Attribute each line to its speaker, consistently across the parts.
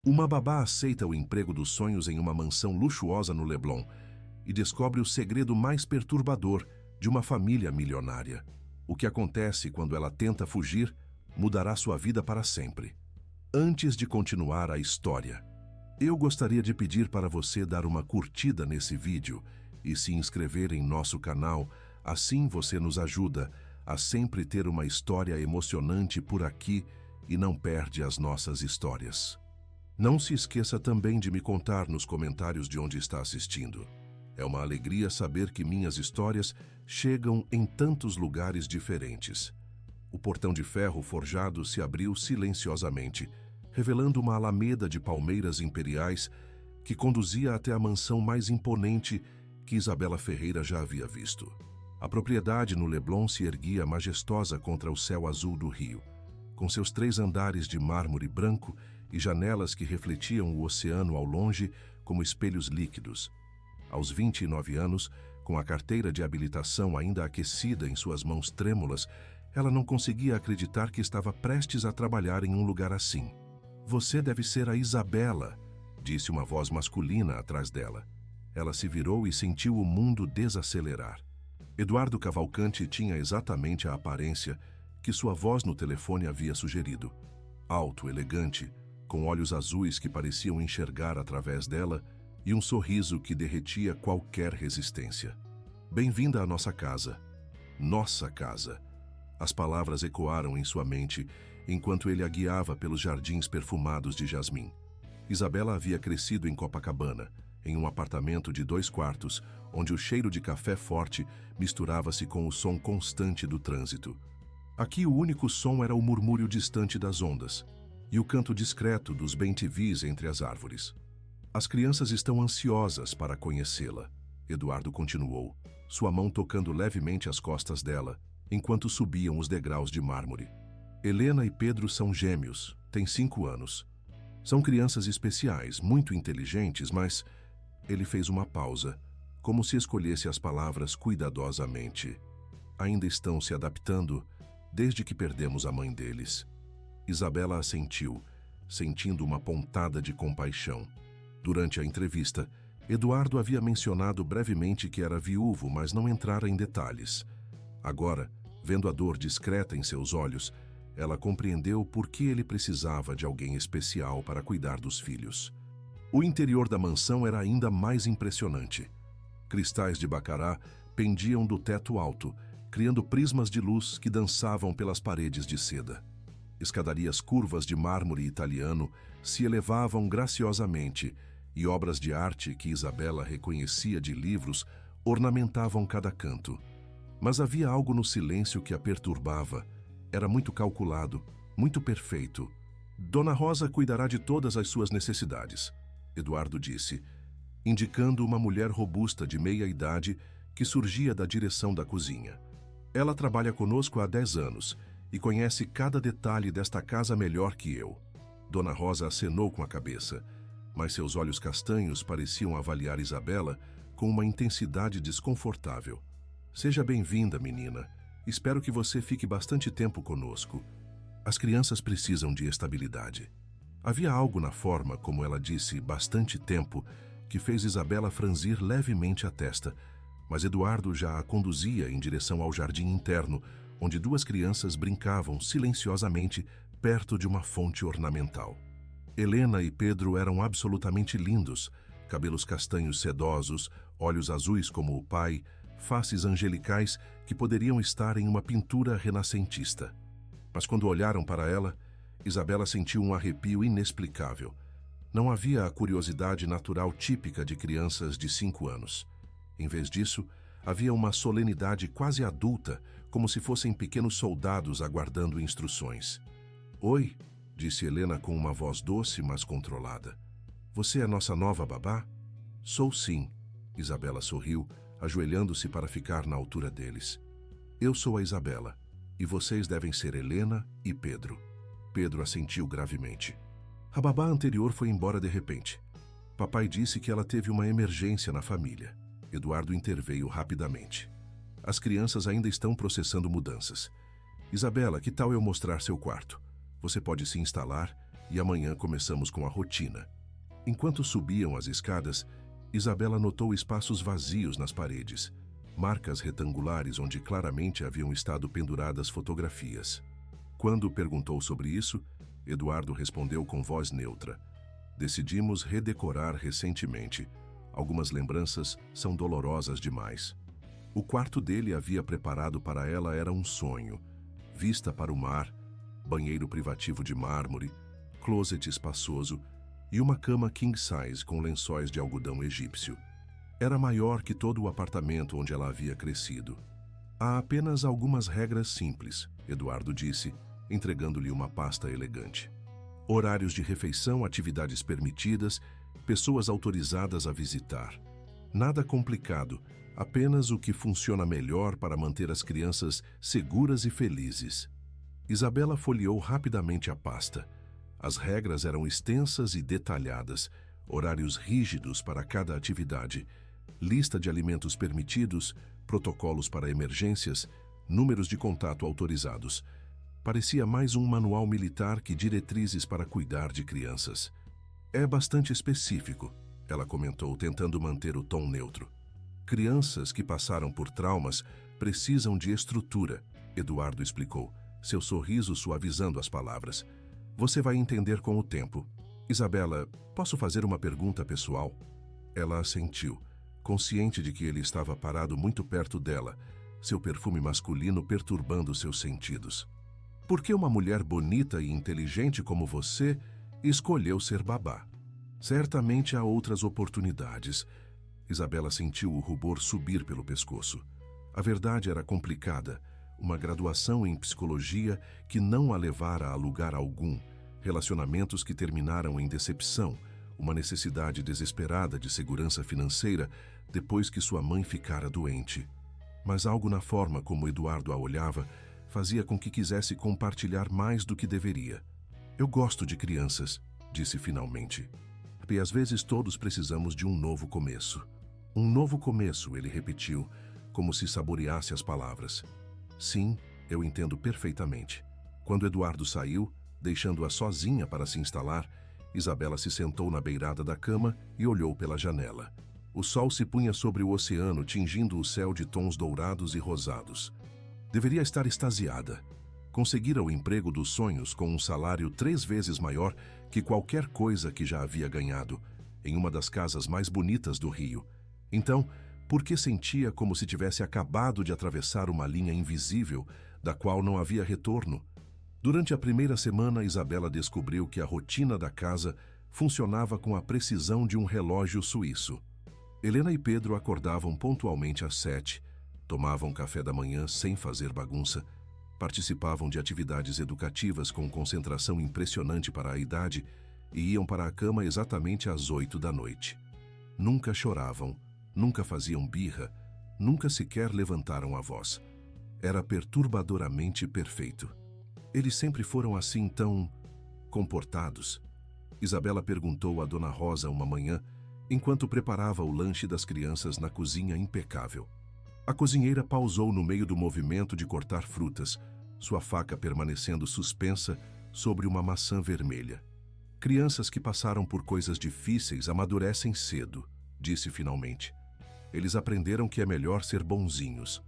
Speaker 1: Uma babá aceita o emprego dos sonhos em uma mansão luxuosa no Leblon e descobre o segredo mais perturbador de uma família milionária. O que acontece quando ela tenta fugir mudará sua vida para sempre. Antes de continuar a história, eu gostaria de pedir para você dar uma curtida nesse vídeo e se inscrever em nosso canal, assim você nos ajuda a sempre ter uma história emocionante por aqui e não perde as nossas histórias. Não se esqueça também de me contar nos comentários de onde está assistindo. É uma alegria saber que minhas histórias chegam em tantos lugares diferentes. O portão de ferro forjado se abriu silenciosamente, revelando uma alameda de palmeiras imperiais que conduzia até a mansão mais imponente que Isabela Ferreira já havia visto. A propriedade no Leblon se erguia majestosa contra o céu azul do rio, com seus 3 andares de mármore branco e janelas que refletiam o oceano ao longe como espelhos líquidos. Aos 29 anos, com a carteira de habilitação ainda aquecida em suas mãos trêmulas, ela não conseguia acreditar que estava prestes a trabalhar em um lugar assim. "Você deve ser a Isabela", disse uma voz masculina atrás dela. Ela se virou e sentiu o mundo desacelerar. Eduardo Cavalcanti tinha exatamente a aparência que sua voz no telefone havia sugerido. Alto, elegante, com olhos azuis que pareciam enxergar através dela e um sorriso que derretia qualquer resistência. "Bem-vinda à nossa casa." Nossa casa. As palavras ecoaram em sua mente enquanto ele a guiava pelos jardins perfumados de jasmim. Isabela havia crescido em Copacabana, em um apartamento de 2 quartos, onde o cheiro de café forte misturava-se com o som constante do trânsito. Aqui o único som era o murmúrio distante das ondas e o canto discreto dos bem-te-vês entre as árvores. "As crianças estão ansiosas para conhecê-la", Eduardo continuou, sua mão tocando levemente as costas dela, enquanto subiam os degraus de mármore. "Helena e Pedro são gêmeos, têm 5 anos. São crianças especiais, muito inteligentes, mas..." Ele fez uma pausa, como se escolhesse as palavras cuidadosamente. "Ainda estão se adaptando desde que perdemos a mãe deles." Isabela assentiu, sentindo uma pontada de compaixão. Durante a entrevista, Eduardo havia mencionado brevemente que era viúvo, mas não entrara em detalhes. Agora, vendo a dor discreta em seus olhos, ela compreendeu por que ele precisava de alguém especial para cuidar dos filhos. O interior da mansão era ainda mais impressionante. Cristais de bacará pendiam do teto alto, criando prismas de luz que dançavam pelas paredes de seda. Escadarias curvas de mármore italiano se elevavam graciosamente e obras de arte que Isabela reconhecia de livros ornamentavam cada canto. Mas havia algo no silêncio que a perturbava. Era muito calculado, muito perfeito. "Dona Rosa cuidará de todas as suas necessidades", Eduardo disse, indicando uma mulher robusta de meia idade que surgia da direção da cozinha. "Ela trabalha conosco há 10 anos e conhece cada detalhe desta casa melhor que eu." Dona Rosa acenou com a cabeça, mas seus olhos castanhos pareciam avaliar Isabela com uma intensidade desconfortável. "Seja bem-vinda, menina. Espero que você fique bastante tempo conosco. As crianças precisam de estabilidade." Havia algo na forma como ela disse "bastante tempo" que fez Isabela franzir levemente a testa, mas Eduardo já a conduzia em direção ao jardim interno, onde 2 crianças brincavam silenciosamente perto de uma fonte ornamental. Helena e Pedro eram absolutamente lindos, cabelos castanhos sedosos, olhos azuis como o pai, faces angelicais que poderiam estar em uma pintura renascentista. Mas quando olharam para ela, Isabela sentiu um arrepio inexplicável. Não havia a curiosidade natural típica de crianças de 5 anos. Em vez disso, havia uma solenidade quase adulta, como se fossem pequenos soldados aguardando instruções. "Oi", disse Helena com uma voz doce, mas controlada. "Você é nossa nova babá?" "Sou sim", Isabela sorriu, ajoelhando-se para ficar na altura deles. "Eu sou a Isabela, e vocês devem ser Helena e Pedro." Pedro assentiu gravemente. "A babá anterior foi embora de repente. Papai disse que ela teve uma emergência na família." Eduardo interveio rapidamente. "As crianças ainda estão processando mudanças. Isabela, que tal eu mostrar seu quarto? Você pode se instalar e amanhã começamos com a rotina. Enquanto subiam as escadas, Isabela notou espaços vazios nas paredes, marcas retangulares onde claramente haviam estado penduradas fotografias. Quando perguntou sobre isso, Eduardo respondeu com voz neutra: "Decidimos redecorar recentemente. Algumas lembranças são dolorosas demais." O quarto dele havia preparado para ela era um sonho. Vista para o mar, banheiro privativo de mármore, closet espaçoso e uma cama king size com lençóis de algodão egípcio. Era maior que todo o apartamento onde ela havia crescido. "Há apenas algumas regras simples", Eduardo disse, entregando-lhe uma pasta elegante. "Horários de refeição, atividades permitidas, pessoas autorizadas a visitar. Nada complicado, apenas o que funciona melhor para manter as crianças seguras e felizes." Isabela folheou rapidamente a pasta. As regras eram extensas e detalhadas, horários rígidos para cada atividade, lista de alimentos permitidos, protocolos para emergências, números de contato autorizados. Parecia mais um manual militar que diretrizes para cuidar de crianças. "É bastante específico", ela comentou, tentando manter o tom neutro. "Crianças que passaram por traumas precisam de estrutura", Eduardo explicou, seu sorriso suavizando as palavras. "Você vai entender com o tempo." "Isabela, posso fazer uma pergunta pessoal?" Ela assentiu, consciente de que ele estava parado muito perto dela, seu perfume masculino perturbando seus sentidos. "Por que uma mulher bonita e inteligente como você escolheu ser babá?" "Certamente há outras oportunidades." Isabela sentiu o rubor subir pelo pescoço. A verdade era complicada, uma graduação em psicologia que não a levara a lugar algum, relacionamentos que terminaram em decepção, uma necessidade desesperada de segurança financeira depois que sua mãe ficara doente. Mas algo na forma como Eduardo a olhava fazia com que quisesse compartilhar mais do que deveria. "Eu gosto de crianças", disse finalmente. "E às vezes todos precisamos de um novo começo." "Um novo começo", ele repetiu, como se saboreasse as palavras. "Sim, eu entendo perfeitamente." Quando Eduardo saiu, deixando-a sozinha para se instalar, Isabela se sentou na beirada da cama e olhou pela janela. O sol se punha sobre o oceano, tingindo o céu de tons dourados e rosados. Deveria estar extasiada. Conseguira o emprego dos sonhos com um salário 3 vezes maior que qualquer coisa que já havia ganhado, em uma das casas mais bonitas do Rio. Então, por que sentia como se tivesse acabado de atravessar uma linha invisível, da qual não havia retorno? Durante a primeira semana, Isabela descobriu que a rotina da casa funcionava com a precisão de um relógio suíço. Helena e Pedro acordavam pontualmente às 7, tomavam café da manhã sem fazer bagunça, participavam de atividades educativas com concentração impressionante para a idade e iam para a cama exatamente às 8 da noite. Nunca choravam, nunca faziam birra, nunca sequer levantaram a voz. Era perturbadoramente perfeito. Eles sempre foram assim tão comportados. Isabela perguntou a Dona Rosa uma manhã, enquanto preparava o lanche das crianças na cozinha impecável. A cozinheira pausou no meio do movimento de cortar frutas, sua faca permanecendo suspensa sobre uma maçã vermelha. "Crianças que passaram por coisas difíceis amadurecem cedo", disse finalmente. "Eles aprenderam que é melhor ser bonzinhos."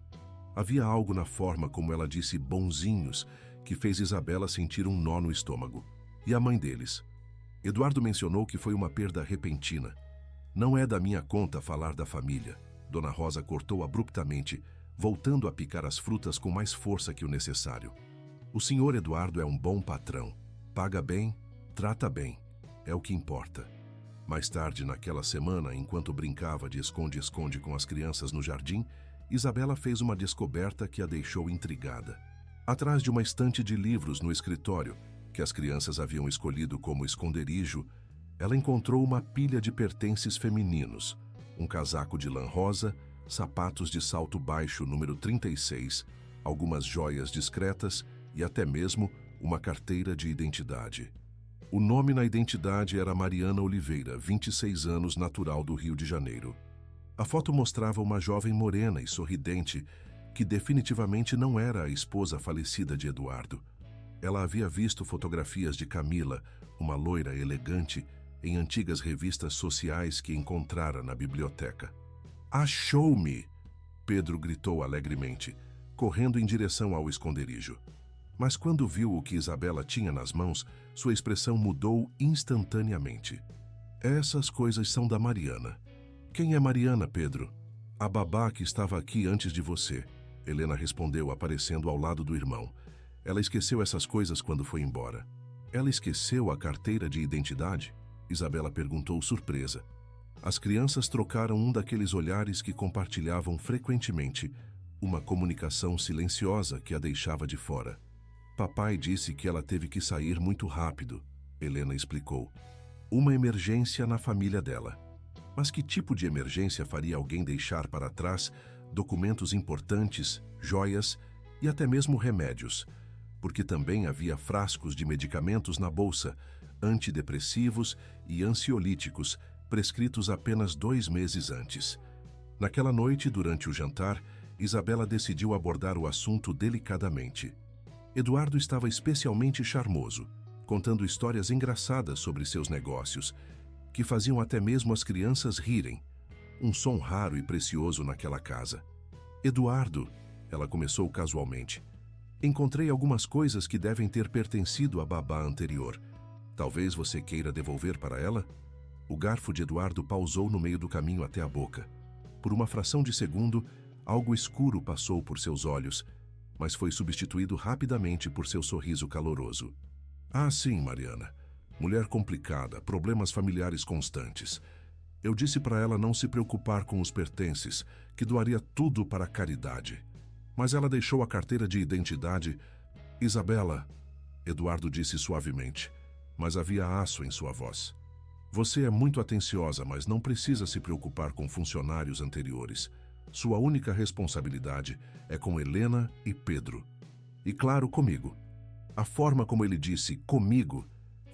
Speaker 1: Havia algo na forma como ela disse bonzinhos que fez Isabela sentir um nó no estômago. E a mãe deles? Eduardo mencionou que foi uma perda repentina. "Não é da minha conta falar da família." Dona Rosa cortou abruptamente, voltando a picar as frutas com mais força que o necessário. "O senhor Eduardo é um bom patrão. Paga bem, trata bem. É o que importa." Mais tarde naquela semana, enquanto brincava de esconde-esconde com as crianças no jardim, Isabela fez uma descoberta que a deixou intrigada. Atrás de uma estante de livros no escritório, que as crianças haviam escolhido como esconderijo, ela encontrou uma pilha de pertences femininos, um casaco de lã rosa, sapatos de salto baixo número 36, algumas joias discretas e até mesmo uma carteira de identidade. O nome na identidade era Mariana Oliveira, 26 anos, natural do Rio de Janeiro. A foto mostrava uma jovem morena e sorridente, que definitivamente não era a esposa falecida de Eduardo. Ela havia visto fotografias de Camila, uma loira elegante, em antigas revistas sociais que encontrara na biblioteca. Achou-me! Pedro gritou alegremente, correndo em direção ao esconderijo. Mas quando viu o que Isabela tinha nas mãos, sua expressão mudou instantaneamente. Essas coisas são da Mariana. Quem é Mariana, Pedro? A babá que estava aqui antes de você. Helena respondeu, aparecendo ao lado do irmão. Ela esqueceu essas coisas quando foi embora. Ela esqueceu a carteira de identidade? Isabela perguntou surpresa. As crianças trocaram um daqueles olhares que compartilhavam frequentemente, uma comunicação silenciosa que a deixava de fora. Papai disse que ela teve que sair muito rápido, Helena explicou. Uma emergência na família dela. Mas que tipo de emergência faria alguém deixar para trás documentos importantes, joias e até mesmo remédios? Porque também havia frascos de medicamentos na bolsa, antidepressivos e ansiolíticos, prescritos apenas 2 meses antes. Naquela noite, durante o jantar, Isabela decidiu abordar o assunto delicadamente. Eduardo estava especialmente charmoso, contando histórias engraçadas sobre seus negócios, que faziam até mesmo as crianças rirem. Um som raro e precioso naquela casa. Eduardo, ela começou casualmente, encontrei algumas coisas que devem ter pertencido à babá anterior. Talvez você queira devolver para ela? O garfo de Eduardo pausou no meio do caminho até a boca. Por uma fração de segundo, algo escuro passou por seus olhos, mas foi substituído rapidamente por seu sorriso caloroso. Ah, sim, Mariana. Mulher complicada, problemas familiares constantes. Eu disse para ela não se preocupar com os pertences, que doaria tudo para a caridade. Mas ela deixou a carteira de identidade. Isabela, Eduardo disse suavemente, mas havia aço em sua voz. Você é muito atenciosa, mas não precisa se preocupar com funcionários anteriores. Sua única responsabilidade é com Helena e Pedro. E claro, comigo. A forma como ele disse comigo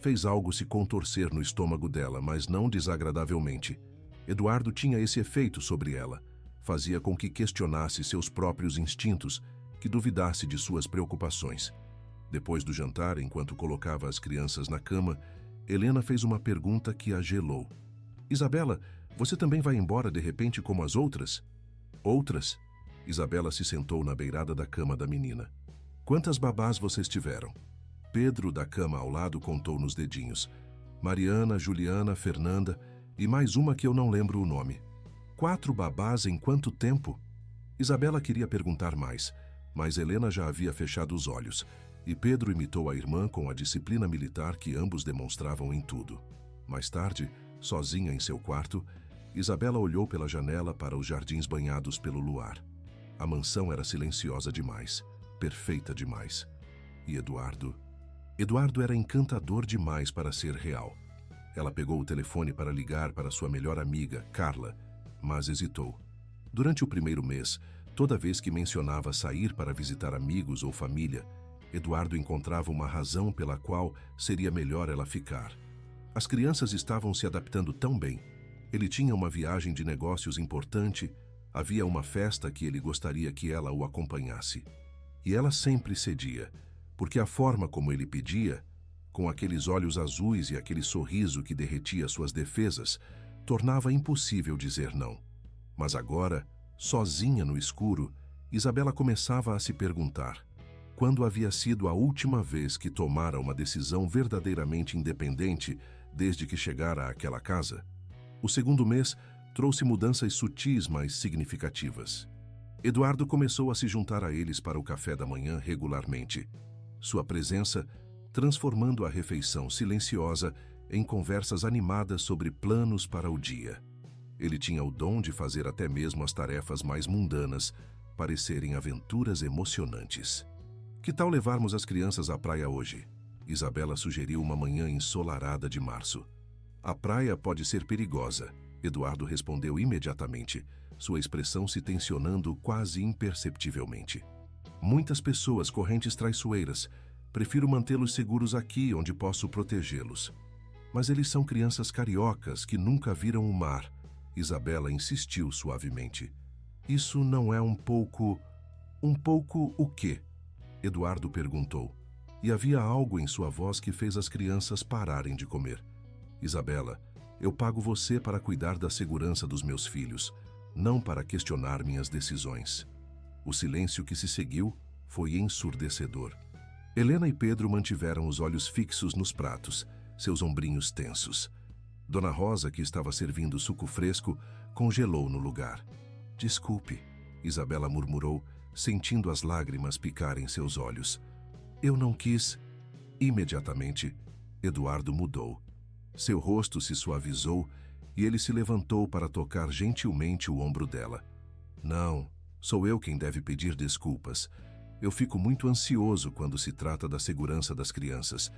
Speaker 1: fez algo se contorcer no estômago dela, mas não desagradavelmente. Eduardo tinha esse efeito sobre ela. Fazia com que questionasse seus próprios instintos, que duvidasse de suas preocupações. Depois do jantar, enquanto colocava as crianças na cama, Helena fez uma pergunta que a gelou. Isabela, você também vai embora de repente como as outras? Outras? Isabela se sentou na beirada da cama da menina. Quantas babás vocês tiveram? Pedro, da cama ao lado, contou nos dedinhos. Mariana, Juliana, Fernanda e mais uma que eu não lembro o nome. 4 babás em quanto tempo? Isabela queria perguntar mais, mas Helena já havia fechado os olhos, e Pedro imitou a irmã com a disciplina militar que ambos demonstravam em tudo. Mais tarde, sozinha em seu quarto, Isabela olhou pela janela para os jardins banhados pelo luar. A mansão era silenciosa demais, perfeita demais. E Eduardo? Eduardo era encantador demais para ser real. Ela pegou o telefone para ligar para sua melhor amiga, Carla, mas hesitou. Durante o primeiro mês, toda vez que mencionava sair para visitar amigos ou família, Eduardo encontrava uma razão pela qual seria melhor ela ficar. As crianças estavam se adaptando tão bem. Ele tinha uma viagem de negócios importante, havia uma festa que ele gostaria que ela o acompanhasse. E ela sempre cedia, porque a forma como ele pedia, com aqueles olhos azuis e aquele sorriso que derretia suas defesas, tornava impossível dizer não. Mas agora, sozinha no escuro, Isabela começava a se perguntar: quando havia sido a última vez que tomara uma decisão verdadeiramente independente desde que chegara àquela casa? O segundo mês trouxe mudanças sutis, mas significativas. Eduardo começou a se juntar a eles para o café da manhã regularmente. Sua presença transformando a refeição silenciosa em conversas animadas sobre planos para o dia. Ele tinha o dom de fazer até mesmo as tarefas mais mundanas parecerem aventuras emocionantes. Que tal levarmos as crianças à praia hoje? Isabela sugeriu uma manhã ensolarada de março. A praia pode ser perigosa, Eduardo respondeu imediatamente, sua expressão se tensionando quase imperceptivelmente. Muitas pessoas correntes traiçoeiras. Prefiro mantê-los seguros aqui, onde posso protegê-los. Mas eles são crianças cariocas que nunca viram o mar. Isabela insistiu suavemente. Isso não é um pouco... Um pouco o quê? Eduardo perguntou. e havia algo em sua voz que fez as crianças pararem de comer. Isabela, eu pago você para cuidar da segurança dos meus filhos, não para questionar minhas decisões. O silêncio que se seguiu foi ensurdecedor. Helena e Pedro mantiveram os olhos fixos nos pratos, seus ombrinhos tensos. Dona Rosa, que estava servindo suco fresco, congelou no lugar. Desculpe, Isabela murmurou, sentindo as lágrimas picarem seus olhos. Eu não quis. Imediatamente, Eduardo mudou. Seu rosto se suavizou e ele se levantou para tocar gentilmente o ombro dela. Não, sou eu quem deve pedir desculpas. Eu fico muito ansioso quando se trata da segurança das crianças.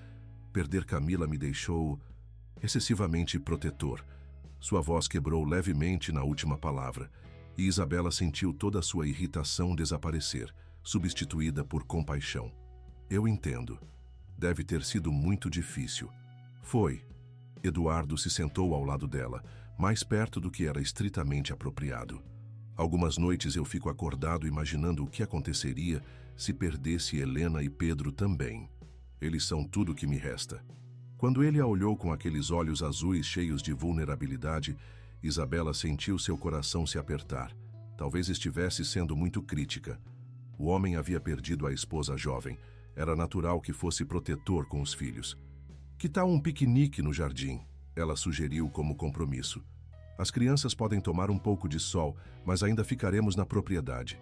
Speaker 1: Perder Camila me deixou excessivamente protetor. Sua voz quebrou levemente na última palavra, e Isabela sentiu toda a sua irritação desaparecer, substituída por compaixão. Eu entendo. Deve ter sido muito difícil. Foi. Eduardo se sentou ao lado dela, mais perto do que era estritamente apropriado. Algumas noites eu fico acordado imaginando o que aconteceria se perdesse Helena e Pedro também. Eles são tudo que me resta. Quando ele a olhou com aqueles olhos azuis cheios de vulnerabilidade, Isabela sentiu seu coração se apertar. Talvez estivesse sendo muito crítica. O homem havia perdido a esposa jovem. Era natural que fosse protetor com os filhos. Que tal um piquenique no jardim? Ela sugeriu como compromisso. As crianças podem tomar um pouco de sol, mas ainda ficaremos na propriedade.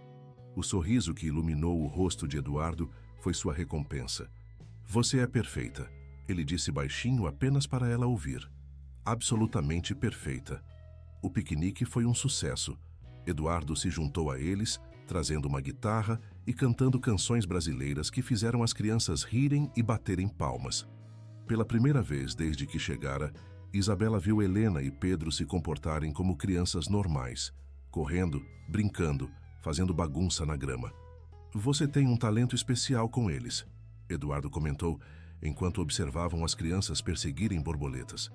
Speaker 1: O sorriso que iluminou o rosto de Eduardo foi sua recompensa. Você é perfeita, ele disse baixinho apenas para ela ouvir. Absolutamente perfeita. O piquenique foi um sucesso. Eduardo se juntou a eles, trazendo uma guitarra e cantando canções brasileiras que fizeram as crianças rirem e baterem palmas. Pela primeira vez desde que chegara, Isabela viu Helena e Pedro se comportarem como crianças normais, correndo, brincando, fazendo bagunça na grama. Você tem um talento especial com eles, Eduardo comentou, enquanto observavam as crianças perseguirem borboletas.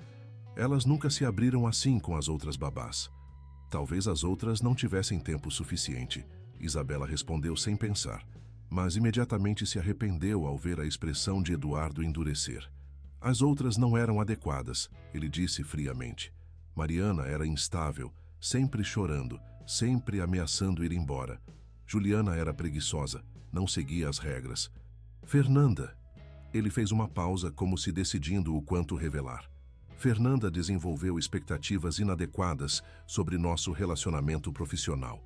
Speaker 1: Elas nunca se abriram assim com as outras babás. Talvez as outras não tivessem tempo suficiente, Isabela respondeu sem pensar, mas imediatamente se arrependeu ao ver a expressão de Eduardo endurecer. As outras não eram adequadas, ele disse friamente. Mariana era instável, sempre chorando, sempre ameaçando ir embora. Juliana era preguiçosa, não seguia as regras. Fernanda. Ele fez uma pausa como se decidindo o quanto revelar. Fernanda desenvolveu expectativas inadequadas sobre nosso relacionamento profissional.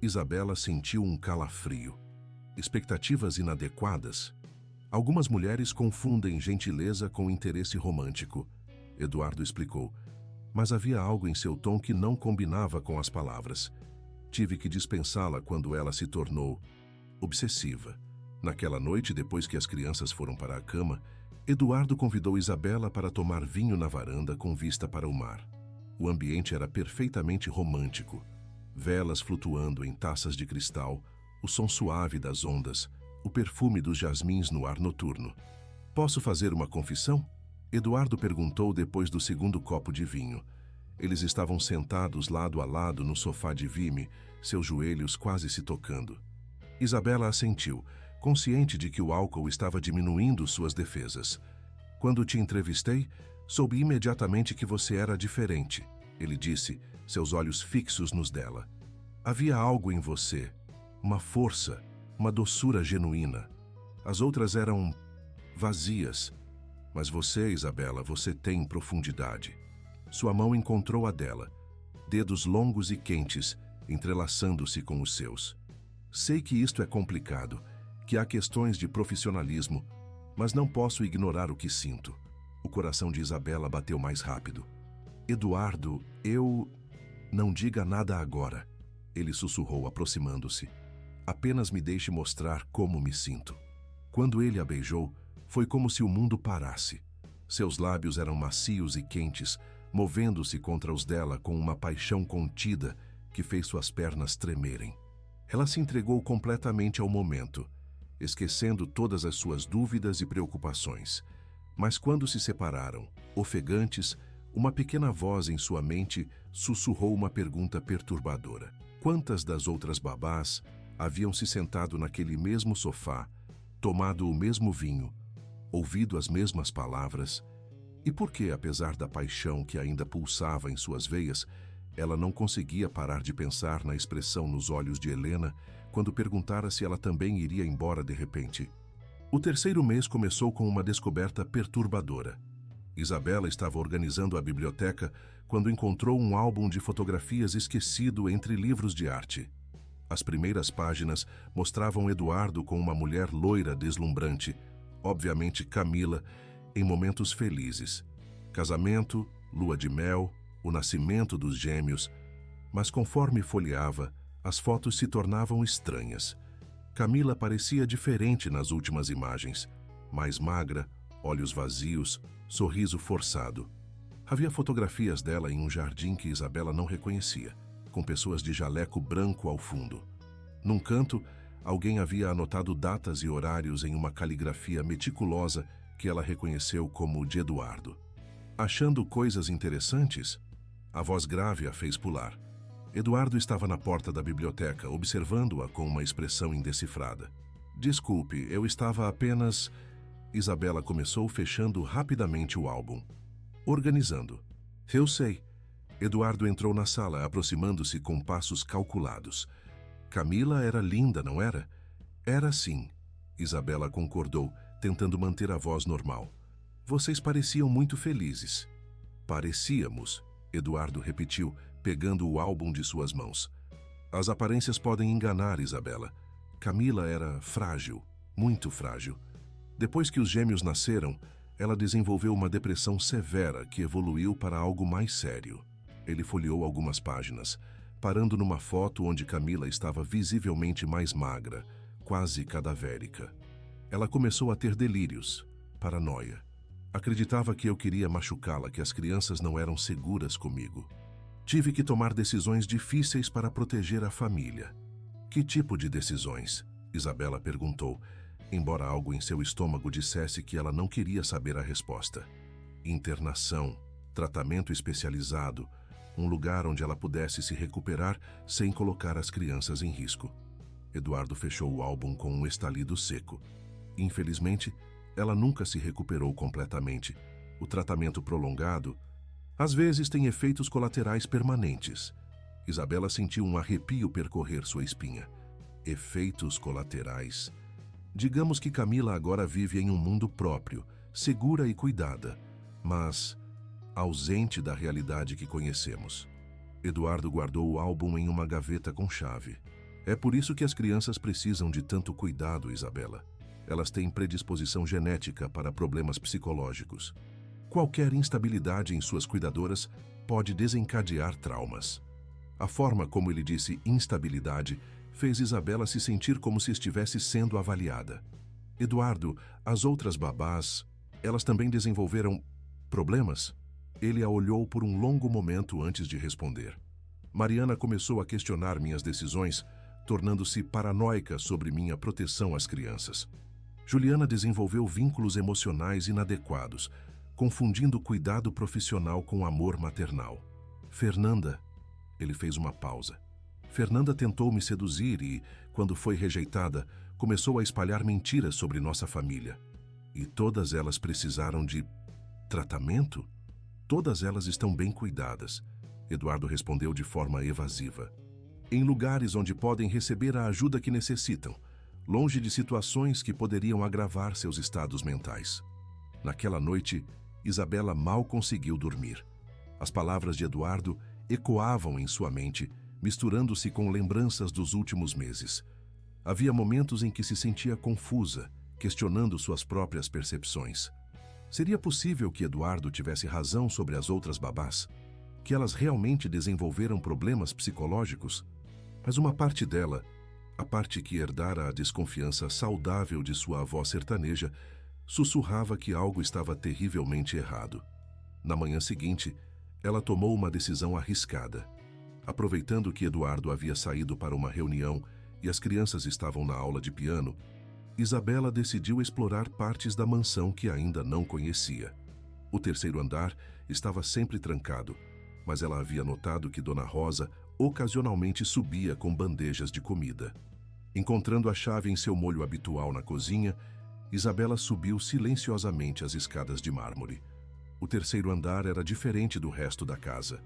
Speaker 1: Isabela sentiu um calafrio. Expectativas inadequadas? Algumas mulheres confundem gentileza com interesse romântico, Eduardo explicou, mas havia algo em seu tom que não combinava com as palavras. Tive que dispensá-la quando ela se tornou obsessiva. Naquela noite, depois que as crianças foram para a cama, Eduardo convidou Isabela para tomar vinho na varanda com vista para o mar. O ambiente era perfeitamente romântico. Velas flutuando em taças de cristal, o som suave das ondas, o perfume dos jasmins no ar noturno. Posso fazer uma confissão? Eduardo perguntou depois do segundo copo de vinho. Eles estavam sentados lado a lado no sofá de Vime, seus joelhos quase se tocando. Isabela assentiu, consciente de que o álcool estava diminuindo suas defesas. Quando te entrevistei, soube imediatamente que você era diferente, ele disse, seus olhos fixos nos dela. Havia algo em você, uma força, uma doçura genuína. As outras eram vazias. Mas você, Isabela, você tem profundidade. Sua mão encontrou a dela, dedos longos e quentes, entrelaçando-se com os seus. Sei que isto é complicado, que há questões de profissionalismo, mas não posso ignorar o que sinto. O coração de Isabela bateu mais rápido. Eduardo, eu... Não diga nada agora, ele sussurrou aproximando-se. Apenas me deixe mostrar como me sinto. Quando ele a beijou, foi como se o mundo parasse. Seus lábios eram macios e quentes, movendo-se contra os dela com uma paixão contida que fez suas pernas tremerem. Ela se entregou completamente ao momento, esquecendo todas as suas dúvidas e preocupações. Mas quando se separaram, ofegantes, uma pequena voz em sua mente sussurrou uma pergunta perturbadora. Quantas das outras babás haviam se sentado naquele mesmo sofá, tomado o mesmo vinho, ouvido as mesmas palavras, e por que, apesar da paixão que ainda pulsava em suas veias, ela não conseguia parar de pensar na expressão nos olhos de Helena quando perguntara se ela também iria embora de repente. O terceiro mês começou com uma descoberta perturbadora. Isabela estava organizando a biblioteca quando encontrou um álbum de fotografias esquecido entre livros de arte. As primeiras páginas mostravam Eduardo com uma mulher loira deslumbrante, obviamente Camila, em momentos felizes. Casamento, lua de mel, o nascimento dos gêmeos. Mas conforme folheava, as fotos se tornavam estranhas. Camila parecia diferente nas últimas imagens. Mais magra, olhos vazios, sorriso forçado. Havia fotografias dela em um jardim que Isabela não reconhecia, com pessoas de jaleco branco ao fundo. Num canto, alguém havia anotado datas e horários em uma caligrafia meticulosa que ela reconheceu como de Eduardo. Achando coisas interessantes, a voz grave a fez pular. Eduardo estava na porta da biblioteca, observando-a com uma expressão indecifrada. Desculpe, eu estava apenas... Isabela começou fechando rapidamente o álbum. Organizando. Eu sei. Eduardo entrou na sala, aproximando-se com passos calculados. Camila era linda, não era? Era sim. Isabela concordou, tentando manter a voz normal. Vocês pareciam muito felizes. Parecíamos, Eduardo repetiu, pegando o álbum de suas mãos. As aparências podem enganar, Isabela. Camila era frágil, muito frágil. Depois que os gêmeos nasceram, ela desenvolveu uma depressão severa que evoluiu para algo mais sério. Ele folheou algumas páginas, parando numa foto onde Camila estava visivelmente mais magra, quase cadavérica. Ela começou a ter delírios, paranoia. Acreditava que eu queria machucá-la, que as crianças não eram seguras comigo. Tive que tomar decisões difíceis para proteger a família. Que tipo de decisões? Isabela perguntou, embora algo em seu estômago dissesse que ela não queria saber a resposta. Internação, tratamento especializado, um lugar onde ela pudesse se recuperar sem colocar as crianças em risco. Eduardo fechou o álbum com um estalido seco. Infelizmente, ela nunca se recuperou completamente. O tratamento prolongado, às vezes, tem efeitos colaterais permanentes. Isabela sentiu um arrepio percorrer sua espinha. Efeitos colaterais. Digamos que Camila agora vive em um mundo próprio, segura e cuidada, mas ausente da realidade que conhecemos. Eduardo guardou o álbum em uma gaveta com chave. É por isso que as crianças precisam de tanto cuidado, Isabela. Elas têm predisposição genética para problemas psicológicos. Qualquer instabilidade em suas cuidadoras pode desencadear traumas. A forma como ele disse instabilidade fez Isabela se sentir como se estivesse sendo avaliada. Eduardo, as outras babás, elas também desenvolveram problemas? Ele a olhou por um longo momento antes de responder. Mariana começou a questionar minhas decisões, tornando-se paranoica sobre minha proteção às crianças. Juliana desenvolveu vínculos emocionais inadequados, confundindo cuidado profissional com amor maternal. Fernanda, ele fez uma pausa. Fernanda tentou me seduzir e, quando foi rejeitada, começou a espalhar mentiras sobre nossa família. E todas elas precisaram de tratamento? Todas elas estão bem cuidadas, Eduardo respondeu de forma evasiva. Em lugares onde podem receber a ajuda que necessitam, longe de situações que poderiam agravar seus estados mentais. Naquela noite, Isabela mal conseguiu dormir. As palavras de Eduardo ecoavam em sua mente, misturando-se com lembranças dos últimos meses. Havia momentos em que se sentia confusa, questionando suas próprias percepções. Seria possível que Eduardo tivesse razão sobre as outras babás? Que elas realmente desenvolveram problemas psicológicos? Mas uma parte dela, a parte que herdara a desconfiança saudável de sua avó sertaneja, sussurrava que algo estava terrivelmente errado. Na manhã seguinte, ela tomou uma decisão arriscada. Aproveitando que Eduardo havia saído para uma reunião e as crianças estavam na aula de piano, Isabela decidiu explorar partes da mansão que ainda não conhecia. O terceiro andar estava sempre trancado, mas ela havia notado que Dona Rosa ocasionalmente subia com bandejas de comida. Encontrando a chave em seu molho habitual na cozinha, Isabela subiu silenciosamente as escadas de mármore. O terceiro andar era diferente do resto da casa.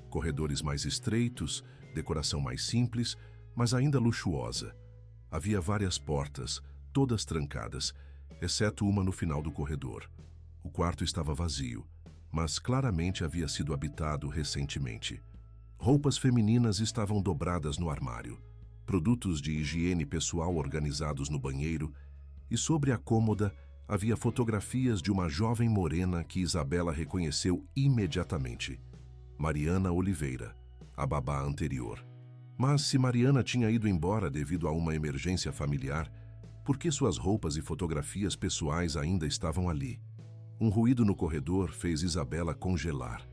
Speaker 1: Corredores mais estreitos, decoração mais simples, mas ainda luxuosa. Havia várias portas, todas trancadas, exceto uma no final do corredor. O quarto estava vazio, mas claramente havia sido habitado recentemente. Roupas femininas estavam dobradas no armário, produtos de higiene pessoal organizados no banheiro, e sobre a cômoda havia fotografias de uma jovem morena que Isabela reconheceu imediatamente. Mariana Oliveira, a babá anterior. Mas se Mariana tinha ido embora devido a uma emergência familiar, por que suas roupas e fotografias pessoais ainda estavam ali? Um ruído no corredor fez Isabela congelar.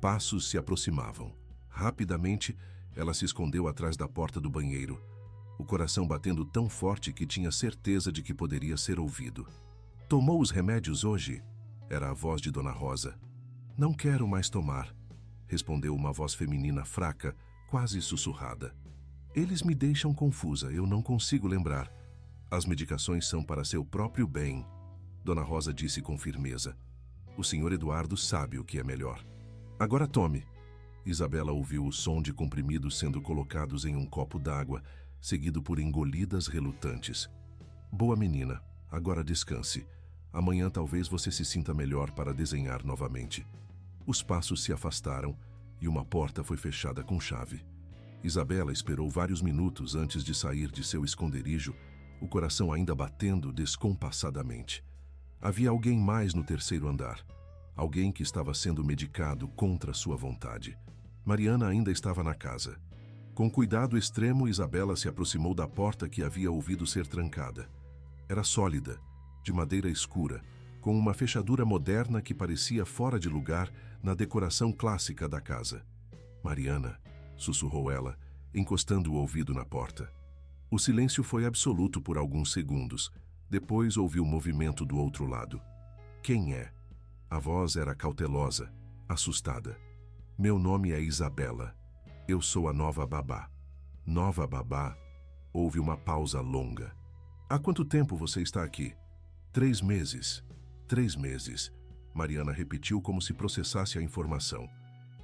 Speaker 1: Passos se aproximavam. Rapidamente, ela se escondeu atrás da porta do banheiro, o coração batendo tão forte que tinha certeza de que poderia ser ouvido. "Tomou os remédios hoje?" Era a voz de Dona Rosa. "Não quero mais tomar", respondeu uma voz feminina fraca, quase sussurrada. "Eles me deixam confusa, eu não consigo lembrar." "As medicações são para seu próprio bem", Dona Rosa disse com firmeza. "O senhor Eduardo sabe o que é melhor." "Agora tome." Isabela ouviu o som de comprimidos sendo colocados em um copo d'água, seguido por engolidas relutantes. "Boa menina, agora descanse. Amanhã talvez você se sinta melhor para desenhar novamente." Os passos se afastaram e uma porta foi fechada com chave. Isabela esperou vários minutos antes de sair de seu esconderijo, o coração ainda batendo descompassadamente. Havia alguém mais no terceiro andar. Alguém que estava sendo medicado contra sua vontade. Mariana ainda estava na casa. Com cuidado extremo, Isabela se aproximou da porta que havia ouvido ser trancada. Era sólida, de madeira escura, com uma fechadura moderna que parecia fora de lugar na decoração clássica da casa. "Mariana", sussurrou ela, encostando o ouvido na porta. O silêncio foi absoluto por alguns segundos. Depois ouviu movimento do outro lado. "Quem é?" A voz era cautelosa, assustada. "Meu nome é Isabela. Eu sou a nova babá." "Nova babá?" Houve uma pausa longa. "Há quanto tempo você está aqui?" 3 meses. 3 meses. Mariana repetiu como se processasse a informação.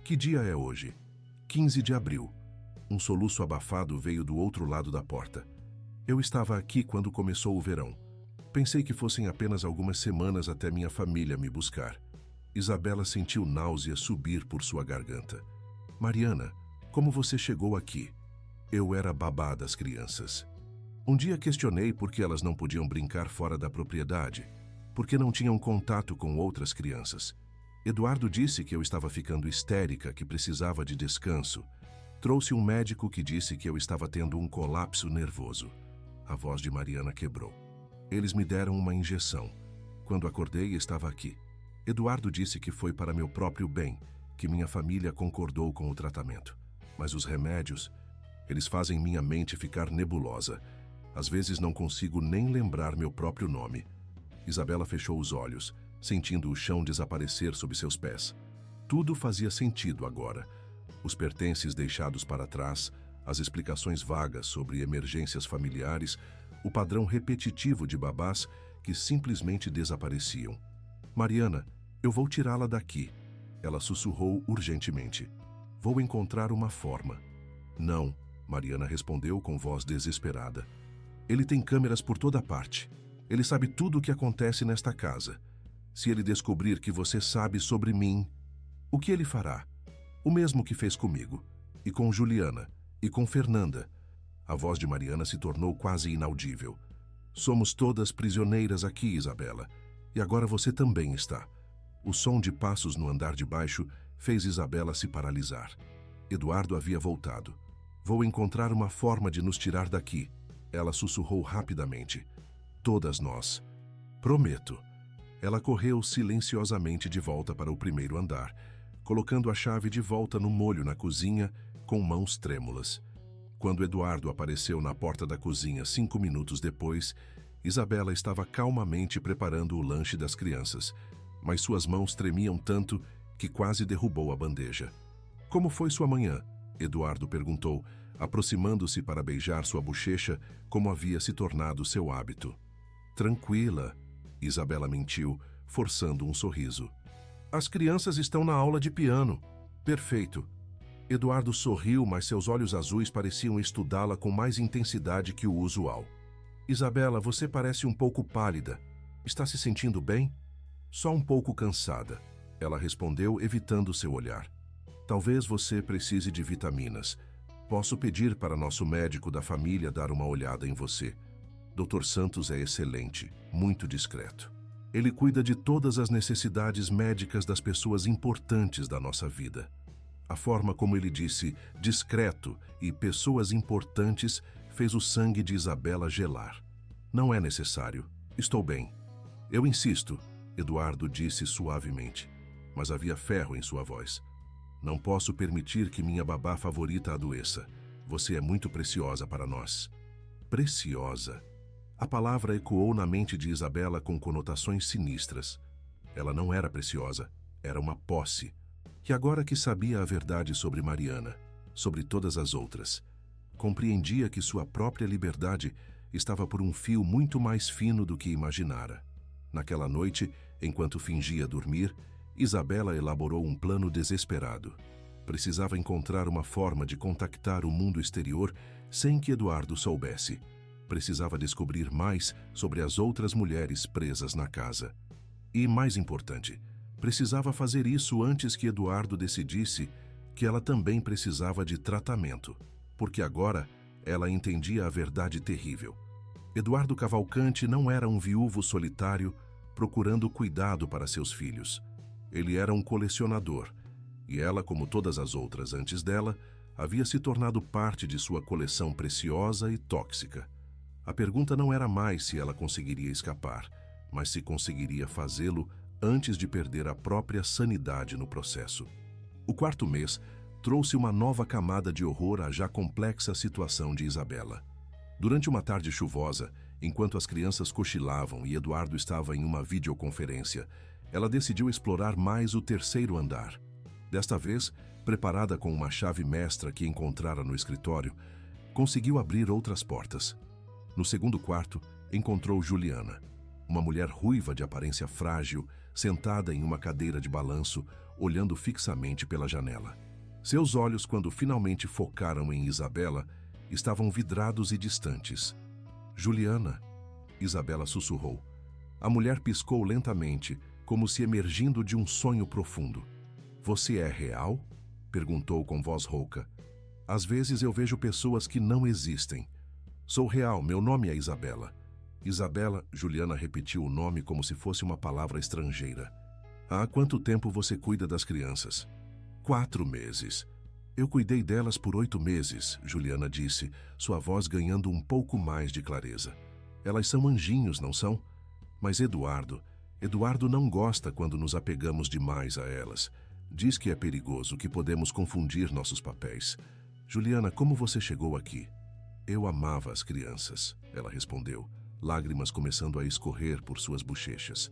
Speaker 1: "Que dia é hoje?" 15 de abril. Um soluço abafado veio do outro lado da porta. "Eu estava aqui quando começou o verão. Pensei que fossem apenas algumas semanas até minha família me buscar." Isabela sentiu náusea subir por sua garganta. "Mariana, como você chegou aqui?" "Eu era babá das crianças. Um dia questionei por que elas não podiam brincar fora da propriedade, porque não tinham contato com outras crianças. Eduardo disse que eu estava ficando histérica, que precisava de descanso. Trouxe um médico que disse que eu estava tendo um colapso nervoso." A voz de Mariana quebrou. "Eles me deram uma injeção. Quando acordei, estava aqui. Eduardo disse que foi para meu próprio bem, que minha família concordou com o tratamento. Mas os remédios, eles fazem minha mente ficar nebulosa. Às vezes não consigo nem lembrar meu próprio nome." Isabela fechou os olhos, sentindo o chão desaparecer sob seus pés. Tudo fazia sentido agora. Os pertences deixados para trás, as explicações vagas sobre emergências familiares, o padrão repetitivo de babás que simplesmente desapareciam. "Mariana, eu vou tirá-la daqui." Ela sussurrou urgentemente. "Vou encontrar uma forma." "Não", Mariana respondeu com voz desesperada. "Ele tem câmeras por toda parte. Ele sabe tudo o que acontece nesta casa. Se ele descobrir que você sabe sobre mim, o que ele fará? O mesmo que fez comigo, e com Juliana, e com Fernanda." A voz de Mariana se tornou quase inaudível. "Somos todas prisioneiras aqui, Isabela, e agora você também está." O som de passos no andar de baixo fez Isabela se paralisar. Eduardo havia voltado. "Vou encontrar uma forma de nos tirar daqui." Ela sussurrou rapidamente. "Todas nós. Prometo." Ela correu silenciosamente de volta para o primeiro andar, colocando a chave de volta no molho na cozinha, com mãos trêmulas. Quando Eduardo apareceu na porta da cozinha 5 minutos depois, Isabela estava calmamente preparando o lanche das crianças, mas suas mãos tremiam tanto que quase derrubou a bandeja. "Como foi sua manhã?" Eduardo perguntou, aproximando-se para beijar sua bochecha, como havia se tornado seu hábito. "Tranquila." Isabela mentiu, forçando um sorriso. As crianças estão na aula de piano. Perfeito. Eduardo sorriu, mas seus olhos azuis pareciam estudá-la com mais intensidade que o usual. Isabela, você parece um pouco pálida. Está se sentindo bem? Só um pouco cansada. Ela respondeu, evitando seu olhar. Talvez você precise de vitaminas. Posso pedir para nosso médico da família dar uma olhada em você. Dr. Santos é excelente, muito discreto. Ele cuida de todas as necessidades médicas das pessoas importantes da nossa vida. A forma como ele disse discreto e pessoas importantes fez o sangue de Isabela gelar. Não é necessário. Estou bem. Eu insisto, Eduardo disse suavemente, mas havia ferro em sua voz. Não posso permitir que minha babá favorita adoeça. Você é muito preciosa para nós. Preciosa. A palavra ecoou na mente de Isabela com conotações sinistras. Ela não era preciosa, era uma posse. E agora que sabia a verdade sobre Mariana, sobre todas as outras, compreendia que sua própria liberdade estava por um fio muito mais fino do que imaginara. Naquela noite, enquanto fingia dormir, Isabela elaborou um plano desesperado. Precisava encontrar uma forma de contactar o mundo exterior sem que Eduardo soubesse. Precisava descobrir mais sobre as outras mulheres presas na casa. E, mais importante, precisava fazer isso antes que Eduardo decidisse que ela também precisava de tratamento, porque agora ela entendia a verdade terrível. Eduardo Cavalcante não era um viúvo solitário procurando cuidado para seus filhos. Ele era um colecionador, e ela, como todas as outras antes dela, havia se tornado parte de sua coleção preciosa e tóxica. A pergunta não era mais se ela conseguiria escapar, mas se conseguiria fazê-lo antes de perder a própria sanidade no processo. O quarto mês trouxe uma nova camada de horror à já complexa situação de Isabela. Durante uma tarde chuvosa, enquanto as crianças cochilavam e Eduardo estava em uma videoconferência, ela decidiu explorar mais o terceiro andar. Desta vez, preparada com uma chave mestra que encontrara no escritório, conseguiu abrir outras portas. No segundo quarto, encontrou Juliana, uma mulher ruiva de aparência frágil, sentada em uma cadeira de balanço, olhando fixamente pela janela. Seus olhos, quando finalmente focaram em Isabela, estavam vidrados e distantes. Juliana, Isabela sussurrou. A mulher piscou lentamente, como se emergindo de um sonho profundo. Você é real? Perguntou com voz rouca. Às vezes eu vejo pessoas que não existem. Sou real, meu nome é Isabela. Isabela, Juliana repetiu o nome como se fosse uma palavra estrangeira. Há quanto tempo você cuida das crianças? 4 meses. Eu cuidei delas por 8 meses, Juliana disse, sua voz ganhando um pouco mais de clareza. Elas são anjinhos, não são? Mas Eduardo não gosta quando nos apegamos demais a elas. Diz que é perigoso, que podemos confundir nossos papéis. Juliana, como você chegou aqui? Eu amava as crianças, ela respondeu, lágrimas começando a escorrer por suas bochechas.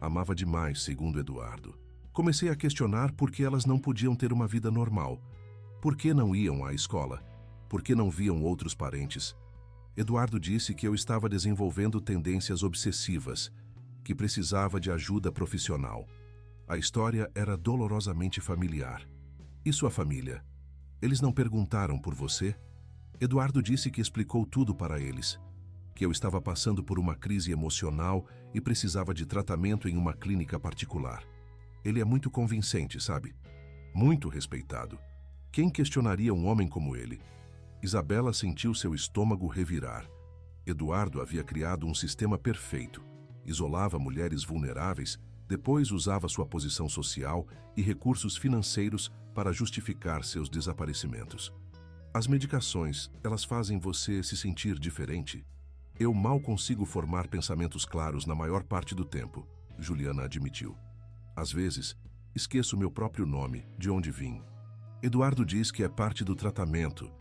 Speaker 1: Amava demais, segundo Eduardo. Comecei a questionar por que elas não podiam ter uma vida normal. Por que não iam à escola? Por que não viam outros parentes? Eduardo disse que eu estava desenvolvendo tendências obsessivas, que precisava de ajuda profissional. A história era dolorosamente familiar. E sua família? Eles não perguntaram por você? Eduardo disse que explicou tudo para eles, que eu estava passando por uma crise emocional e precisava de tratamento em uma clínica particular. Ele é muito convincente, sabe? Muito respeitado. Quem questionaria um homem como ele? Isabela sentiu seu estômago revirar. Eduardo havia criado um sistema perfeito. Isolava mulheres vulneráveis, depois usava sua posição social e recursos financeiros para justificar seus desaparecimentos. As medicações, elas fazem você se sentir diferente? Eu mal consigo formar pensamentos claros na maior parte do tempo, Juliana admitiu. Às vezes, esqueço meu próprio nome, de onde vim. Eduardo diz que é parte do tratamento,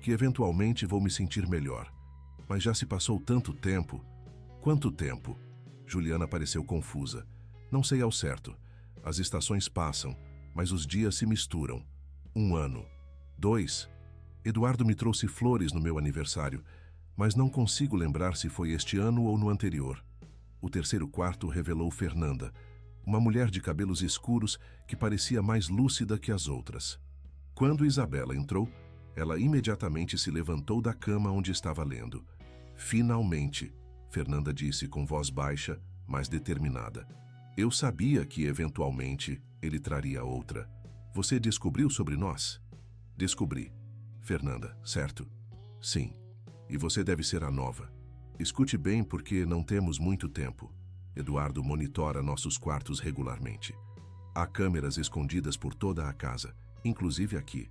Speaker 1: que eventualmente vou me sentir melhor. Mas já se passou tanto tempo. Quanto tempo? Juliana pareceu confusa. Não sei ao certo. As estações passam, mas os dias se misturam. 1 ano. 2. Eduardo me trouxe flores no meu aniversário, mas não consigo lembrar se foi este ano ou no anterior. O terceiro quarto revelou Fernanda, uma mulher de cabelos escuros que parecia mais lúcida que as outras. Quando Isabela entrou, ela imediatamente se levantou da cama onde estava lendo. Finalmente, Fernanda disse com voz baixa, mas determinada. Eu sabia que, eventualmente, ele traria outra. Você descobriu sobre nós? Descobri. Fernanda, certo? Sim. E você deve ser a nova. Escute bem porque não temos muito tempo. Eduardo monitora nossos quartos regularmente. Há câmeras escondidas por toda a casa, inclusive aqui.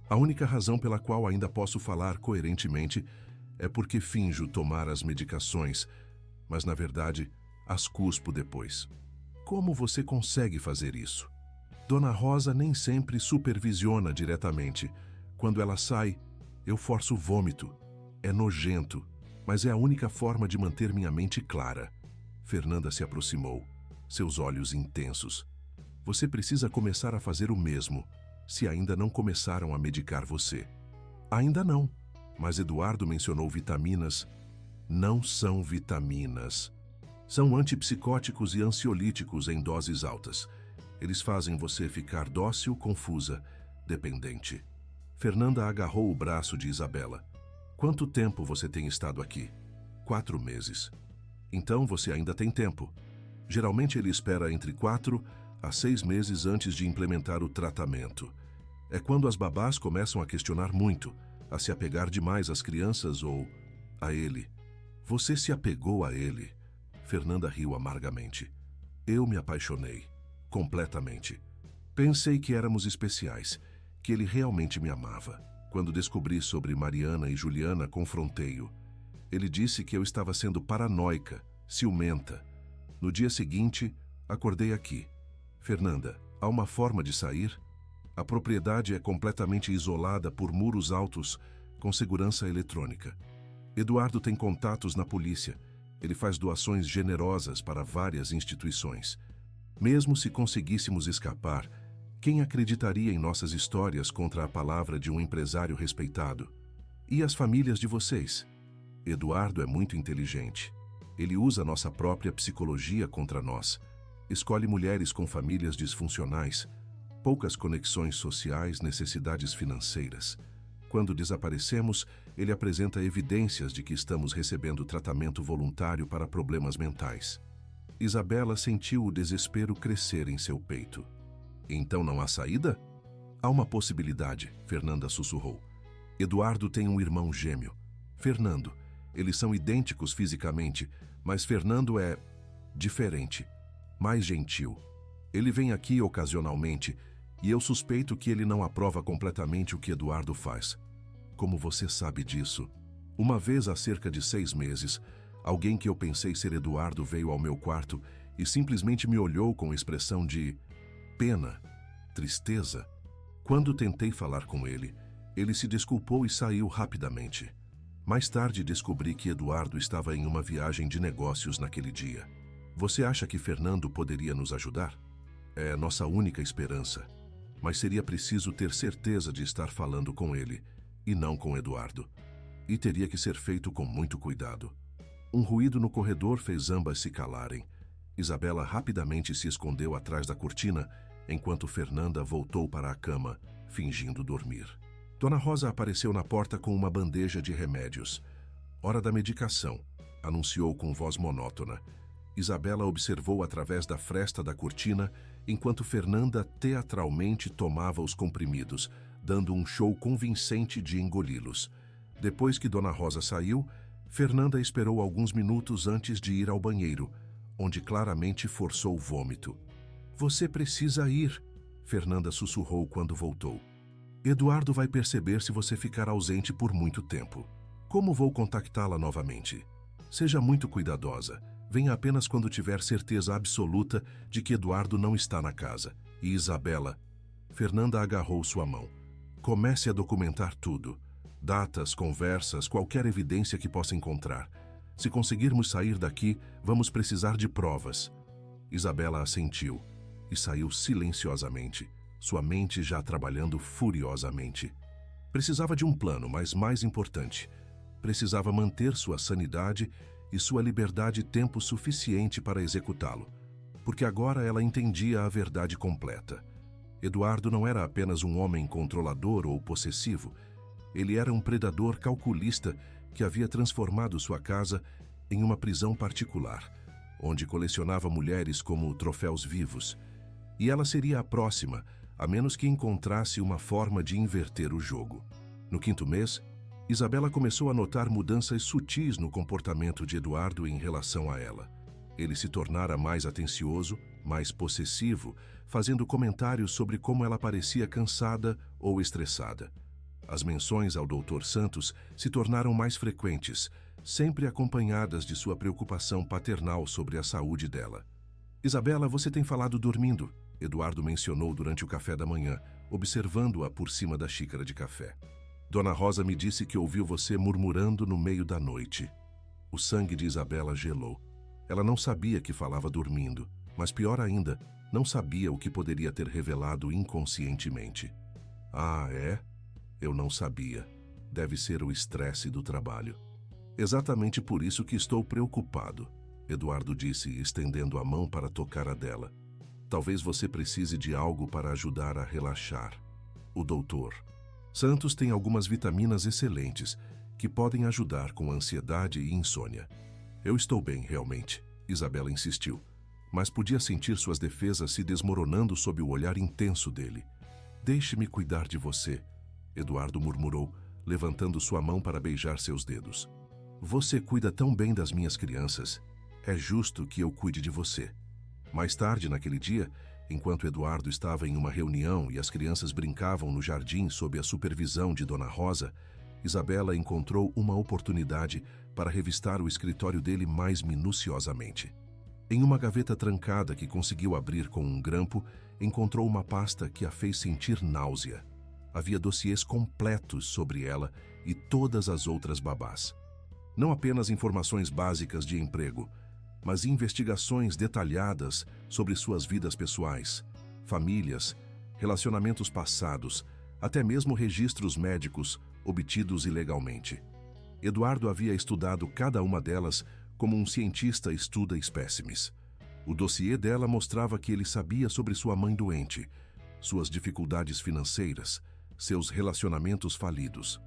Speaker 1: A única razão pela qual ainda posso falar coerentemente é porque finjo tomar as medicações, mas na verdade as cuspo depois. Como você consegue fazer isso? Dona Rosa nem sempre supervisiona diretamente. Quando ela sai, eu forço o vômito. É nojento, mas é a única forma de manter minha mente clara. Fernanda se aproximou, seus olhos intensos. Você precisa começar a fazer o mesmo, se ainda não começaram a medicar você. Ainda não, mas Eduardo mencionou vitaminas. Não são vitaminas. São antipsicóticos e ansiolíticos em doses altas. Eles fazem você ficar dócil, confusa, dependente. Fernanda agarrou o braço de Isabela. Quanto tempo você tem estado aqui? 4 meses. Então você ainda tem tempo. Geralmente ele espera entre 4 a 6 meses antes de implementar o tratamento. É quando as babás começam a questionar muito, a se apegar demais às crianças ou a ele. Você se apegou a ele. Fernanda riu amargamente. Eu me apaixonei. Completamente. Pensei que éramos especiais, que ele realmente me amava. Quando descobri sobre Mariana e Juliana, confrontei-o. Ele disse que eu estava sendo paranoica, ciumenta. No dia seguinte, acordei aqui. Fernanda, há uma forma de sair? A propriedade é completamente isolada por muros altos, com segurança eletrônica. Eduardo tem contatos na polícia. Ele faz doações generosas para várias instituições. Mesmo se conseguíssemos escapar, quem acreditaria em nossas histórias contra a palavra de um empresário respeitado? E as famílias de vocês? Eduardo é muito inteligente. Ele usa nossa própria psicologia contra nós. Escolhe mulheres com famílias disfuncionais, poucas conexões sociais, necessidades financeiras. Quando desaparecemos, ele apresenta evidências de que estamos recebendo tratamento voluntário para problemas mentais. Isabela sentiu o desespero crescer em seu peito. Então não há saída? Há uma possibilidade, Fernanda sussurrou. Eduardo tem um irmão gêmeo, Fernando. Eles são idênticos fisicamente, mas Fernando é diferente, mais gentil. Ele vem aqui ocasionalmente e eu suspeito que ele não aprova completamente o que Eduardo faz. Como você sabe disso? Uma vez há cerca de 6 meses, alguém que eu pensei ser Eduardo veio ao meu quarto e simplesmente me olhou com expressão de pena, tristeza. Quando tentei falar com ele, ele se desculpou e saiu rapidamente. Mais tarde descobri que Eduardo estava em uma viagem de negócios naquele dia. Você acha que Fernando poderia nos ajudar? É nossa única esperança. Mas seria preciso ter certeza de estar falando com ele, e não com Eduardo. E teria que ser feito com muito cuidado. Um ruído no corredor fez ambas se calarem. Isabela rapidamente se escondeu atrás da cortina, enquanto Fernanda voltou para a cama, fingindo dormir. Dona Rosa apareceu na porta com uma bandeja de remédios. Hora da medicação, anunciou com voz monótona. Isabela observou através da fresta da cortina, enquanto Fernanda teatralmente tomava os comprimidos, dando um show convincente de engoli-los. Depois que Dona Rosa saiu, Fernanda esperou alguns minutos antes de ir ao banheiro, onde claramente forçou o vômito. Você precisa ir, Fernanda sussurrou quando voltou. Eduardo vai perceber se você ficar ausente por muito tempo. Como vou contactá-la novamente? Seja muito cuidadosa. Venha apenas quando tiver certeza absoluta de que Eduardo não está na casa. E Isabela... Fernanda agarrou sua mão. Comece a documentar tudo. Datas, conversas, qualquer evidência que possa encontrar. Se conseguirmos sair daqui, vamos precisar de provas. Isabela assentiu e saiu silenciosamente, sua mente já trabalhando furiosamente. Precisava de um plano, mas mais importante, precisava manter sua sanidade e sua liberdade tempo suficiente para executá-lo, porque agora ela entendia a verdade completa. Eduardo não era apenas um homem controlador ou possessivo, ele era um predador calculista que havia transformado sua casa em uma prisão particular, onde colecionava mulheres como troféus vivos. E ela seria a próxima, a menos que encontrasse uma forma de inverter o jogo. No 5º mês, Isabela começou a notar mudanças sutis no comportamento de Eduardo em relação a ela. Ele se tornara mais atencioso, mais possessivo, fazendo comentários sobre como ela parecia cansada ou estressada. As menções ao Dr. Santos se tornaram mais frequentes, sempre acompanhadas de sua preocupação paternal sobre a saúde dela. "Isabela, você tem falado dormindo", Eduardo mencionou durante o café da manhã, observando-a por cima da xícara de café. "Dona Rosa me disse que ouviu você murmurando no meio da noite." O sangue de Isabela gelou. Ela não sabia que falava dormindo, mas pior ainda, não sabia o que poderia ter revelado inconscientemente. "Ah, é? Eu não sabia. Deve ser o estresse do trabalho." "Exatamente por isso que estou preocupado", Eduardo disse, estendendo a mão para tocar a dela. "Talvez você precise de algo para ajudar a relaxar. O Dr. Santos tem algumas vitaminas excelentes que podem ajudar com ansiedade e insônia." "Eu estou bem, realmente", Isabela insistiu, mas podia sentir suas defesas se desmoronando sob o olhar intenso dele. "Deixe-me cuidar de você", Eduardo murmurou, levantando sua mão para beijar seus dedos. "Você cuida tão bem das minhas crianças. É justo que eu cuide de você." Mais tarde naquele dia, enquanto Eduardo estava em uma reunião e as crianças brincavam no jardim sob a supervisão de Dona Rosa, Isabela encontrou uma oportunidade para revistar o escritório dele mais minuciosamente. Em uma gaveta trancada que conseguiu abrir com um grampo, encontrou uma pasta que a fez sentir náusea. Havia dossiês completos sobre ela e todas as outras babás. Não apenas informações básicas de emprego, mas investigações detalhadas sobre suas vidas pessoais, famílias, relacionamentos passados, até mesmo registros médicos obtidos ilegalmente. Eduardo havia estudado cada uma delas como um cientista estuda espécimes. O dossiê dela mostrava que ele sabia sobre sua mãe doente, suas dificuldades financeiras, seus relacionamentos falidos.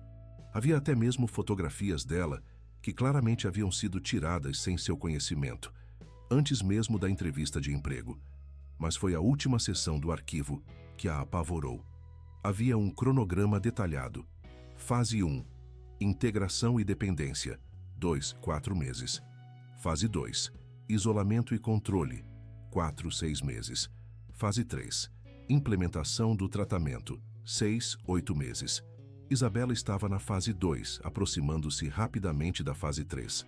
Speaker 1: Havia até mesmo fotografias dela que claramente haviam sido tiradas sem seu conhecimento, antes mesmo da entrevista de emprego. Mas foi a última seção do arquivo que a apavorou. Havia um cronograma detalhado. Fase 1. Integração e dependência. 2-4 meses. Fase 2. Isolamento e controle. 4-6 meses. Fase 3. Implementação do tratamento. 6-8 meses. Isabela estava na fase 2, aproximando-se rapidamente da fase 3.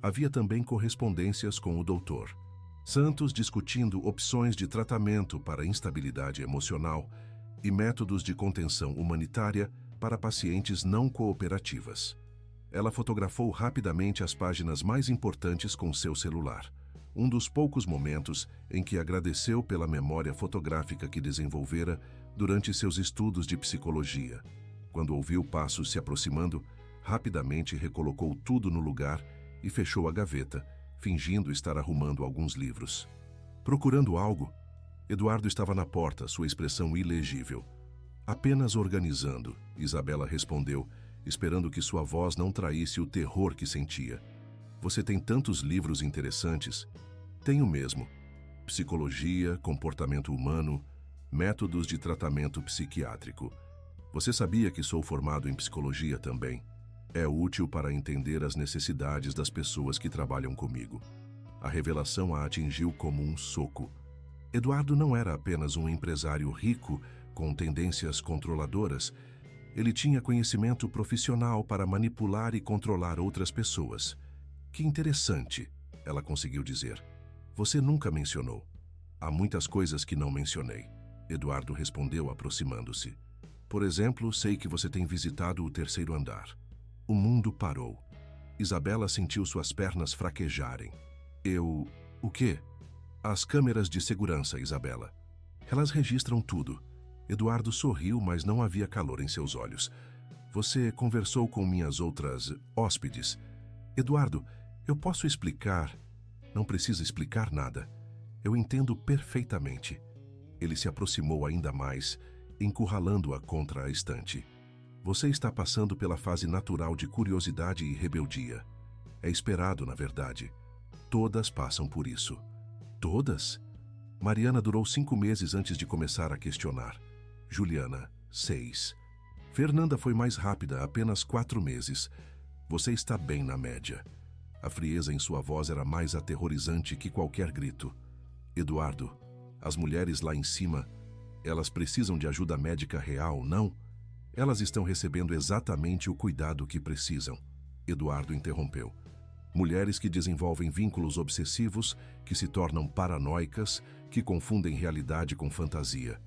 Speaker 1: Havia também correspondências com o Dr. Santos discutindo opções de tratamento para instabilidade emocional e métodos de contenção humanitária para pacientes não cooperativas. Ela fotografou rapidamente as páginas mais importantes com seu celular, um dos poucos momentos em que agradeceu pela memória fotográfica que desenvolvera durante seus estudos de psicologia. Quando ouviu passos se aproximando, rapidamente recolocou tudo no lugar e fechou a gaveta, fingindo estar arrumando alguns livros. "Procurando algo?" Eduardo estava na porta, sua expressão ilegível. "Apenas organizando", Isabela respondeu, esperando que sua voz não traísse o terror que sentia. "Você tem tantos livros interessantes." "Tenho mesmo. Psicologia, comportamento humano, métodos de tratamento psiquiátrico. Você sabia que sou formado em psicologia também? É útil para entender as necessidades das pessoas que trabalham comigo." A revelação a atingiu como um soco. Eduardo não era apenas um empresário rico com tendências controladoras. Ele tinha conhecimento profissional para manipular e controlar outras pessoas. "Que interessante", ela conseguiu dizer. "Você nunca mencionou." "Há muitas coisas que não mencionei", Eduardo respondeu, aproximando-se. "Por exemplo, sei que você tem visitado o 3º andar." O mundo parou. Isabela sentiu suas pernas fraquejarem. O quê?" "As câmeras de segurança, Isabela. Elas registram tudo." Eduardo sorriu, mas não havia calor em seus olhos. "Você conversou com minhas outras hóspedes?" "Eduardo, Eu posso explicar. Não precisa explicar nada. Eu entendo perfeitamente. Ele se aproximou ainda mais, encurralando-a contra a estante. Você está passando pela fase natural de curiosidade e rebeldia. É esperado, na verdade. Todas passam por isso. Todas? Mariana durou 5 meses antes de começar a questionar. Juliana, 6. Fernanda foi mais rápida, apenas 4 meses. Você está bem na média. A frieza em sua voz era mais aterrorizante que qualquer grito. Eduardo, as mulheres lá em cima, elas precisam de ajuda médica real, não? Elas estão recebendo exatamente o cuidado que precisam. Eduardo interrompeu. Mulheres que desenvolvem vínculos obsessivos, que se tornam paranoicas, que confundem realidade com fantasia.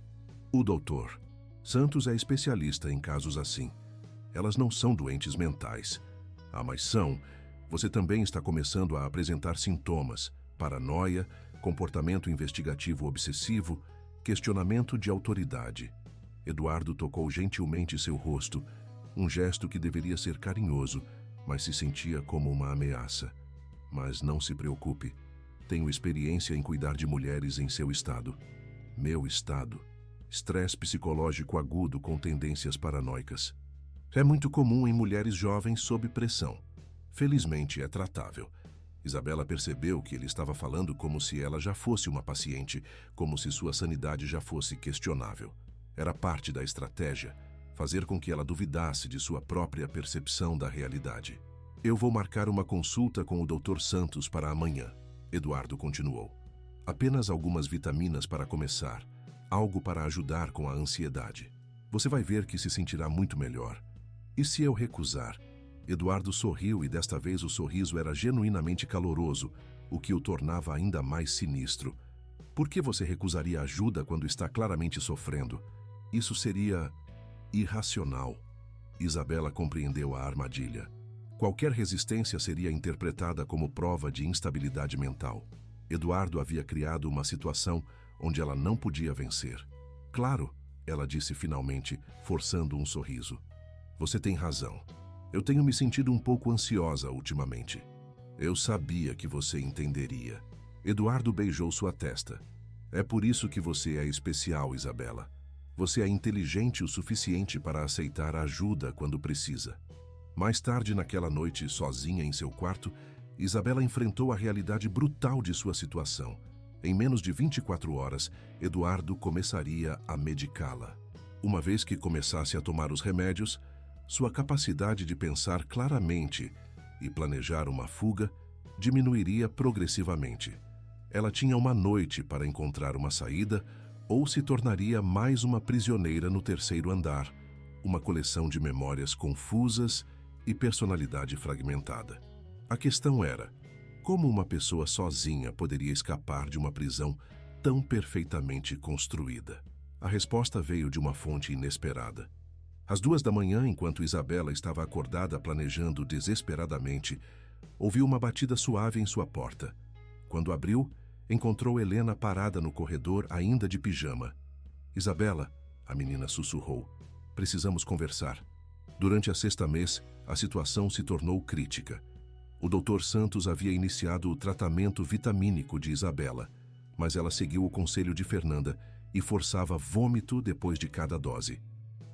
Speaker 1: O doutor Santos é especialista em casos assim. Elas não são doentes mentais. Ah, mas são. Você também está começando a apresentar sintomas: paranoia, comportamento investigativo obsessivo, questionamento de autoridade. Eduardo tocou gentilmente seu rosto, um gesto que deveria ser carinhoso, mas se sentia como uma ameaça. Mas não se preocupe. Tenho experiência em cuidar de mulheres em seu estado. Meu estado. Estresse psicológico agudo com tendências paranoicas. É muito comum em mulheres jovens sob pressão. Felizmente é tratável. Isabela percebeu que ele estava falando como se ela já fosse uma paciente, como se sua sanidade já fosse questionável. Era parte da estratégia, fazer com que ela duvidasse de sua própria percepção da realidade. Eu vou marcar uma consulta com o Dr. Santos para amanhã, Eduardo continuou. Apenas algumas vitaminas para começar, algo para ajudar com a ansiedade. Você vai ver que se sentirá muito melhor. E se eu recusar? Eduardo sorriu e desta vez o sorriso era genuinamente caloroso, o que o tornava ainda mais sinistro. Por que você recusaria ajuda quando está claramente sofrendo? Isso seria irracional. Isabela compreendeu a armadilha. Qualquer resistência seria interpretada como prova de instabilidade mental. Eduardo havia criado uma situação onde ela não podia vencer. Claro, ela disse finalmente, forçando um sorriso. Você tem razão. Eu tenho me sentido um pouco ansiosa ultimamente. Eu sabia que você entenderia. Eduardo beijou sua testa. É por isso que você é especial, Isabela. Você é inteligente o suficiente para aceitar ajuda quando precisa. Mais tarde naquela noite, sozinha em seu quarto, Isabela enfrentou a realidade brutal de sua situação. Em menos de 24 horas, Eduardo começaria a medicá-la. Uma vez que começasse a tomar os remédios, sua capacidade de pensar claramente e planejar uma fuga diminuiria progressivamente. Ela tinha uma noite para encontrar uma saída ou se tornaria mais uma prisioneira no 3º andar, uma coleção de memórias confusas e personalidade fragmentada. A questão era: como uma pessoa sozinha poderia escapar de uma prisão tão perfeitamente construída? A resposta veio de uma fonte inesperada. Às 2 da manhã, enquanto Isabela estava acordada planejando desesperadamente, ouviu uma batida suave em sua porta. Quando abriu, encontrou Helena parada no corredor, ainda de pijama. Isabela, a menina sussurrou, precisamos conversar. Durante a 6ª mês, a situação se tornou crítica. O Dr. Santos havia iniciado o tratamento vitamínico de Isabela, mas ela seguiu o conselho de Fernanda e forçava vômito depois de cada dose.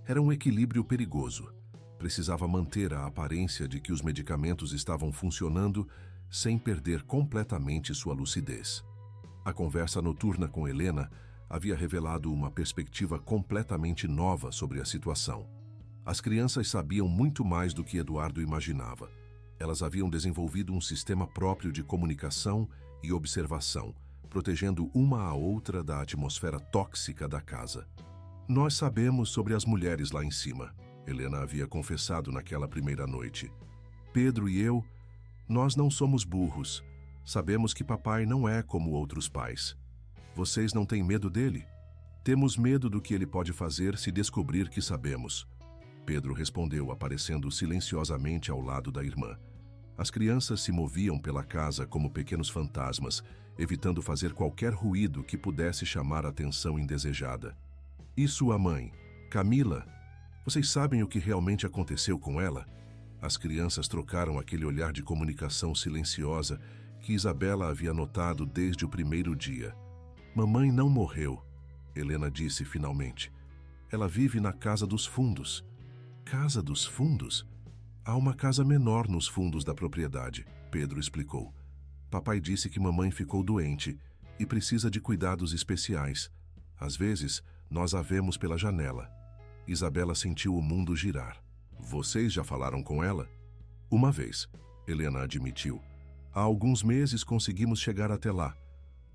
Speaker 1: Era um equilíbrio perigoso. Precisava manter a aparência de que os medicamentos estavam funcionando sem perder completamente sua lucidez. A conversa noturna com Helena havia revelado uma perspectiva completamente nova sobre a situação. As crianças sabiam muito mais do que Eduardo imaginava. Elas haviam desenvolvido um sistema próprio de comunicação e observação, protegendo uma a outra da atmosfera tóxica da casa. Nós sabemos sobre as mulheres lá em cima, Helena havia confessado naquela primeira noite. Pedro e eu, nós não somos burros. Sabemos que papai não é como outros pais. Vocês não têm medo dele? Temos medo do que ele pode fazer se descobrir que sabemos. Pedro respondeu, aparecendo silenciosamente ao lado da irmã. As crianças se moviam pela casa como pequenos fantasmas, evitando fazer qualquer ruído que pudesse chamar a atenção indesejada. E sua mãe, Camila? Vocês sabem o que realmente aconteceu com ela? As crianças trocaram aquele olhar de comunicação silenciosa que Isabela havia notado desde o primeiro dia. Mamãe não morreu, Helena disse finalmente. Ela vive na Casa dos Fundos. Casa dos Fundos? Há uma casa menor nos fundos da propriedade, Pedro explicou. Papai disse que mamãe ficou doente e precisa de cuidados especiais. Às vezes, nós a vemos pela janela. Isabela sentiu o mundo girar. Vocês já falaram com ela? Uma vez, Helena admitiu. Há alguns meses conseguimos chegar até lá.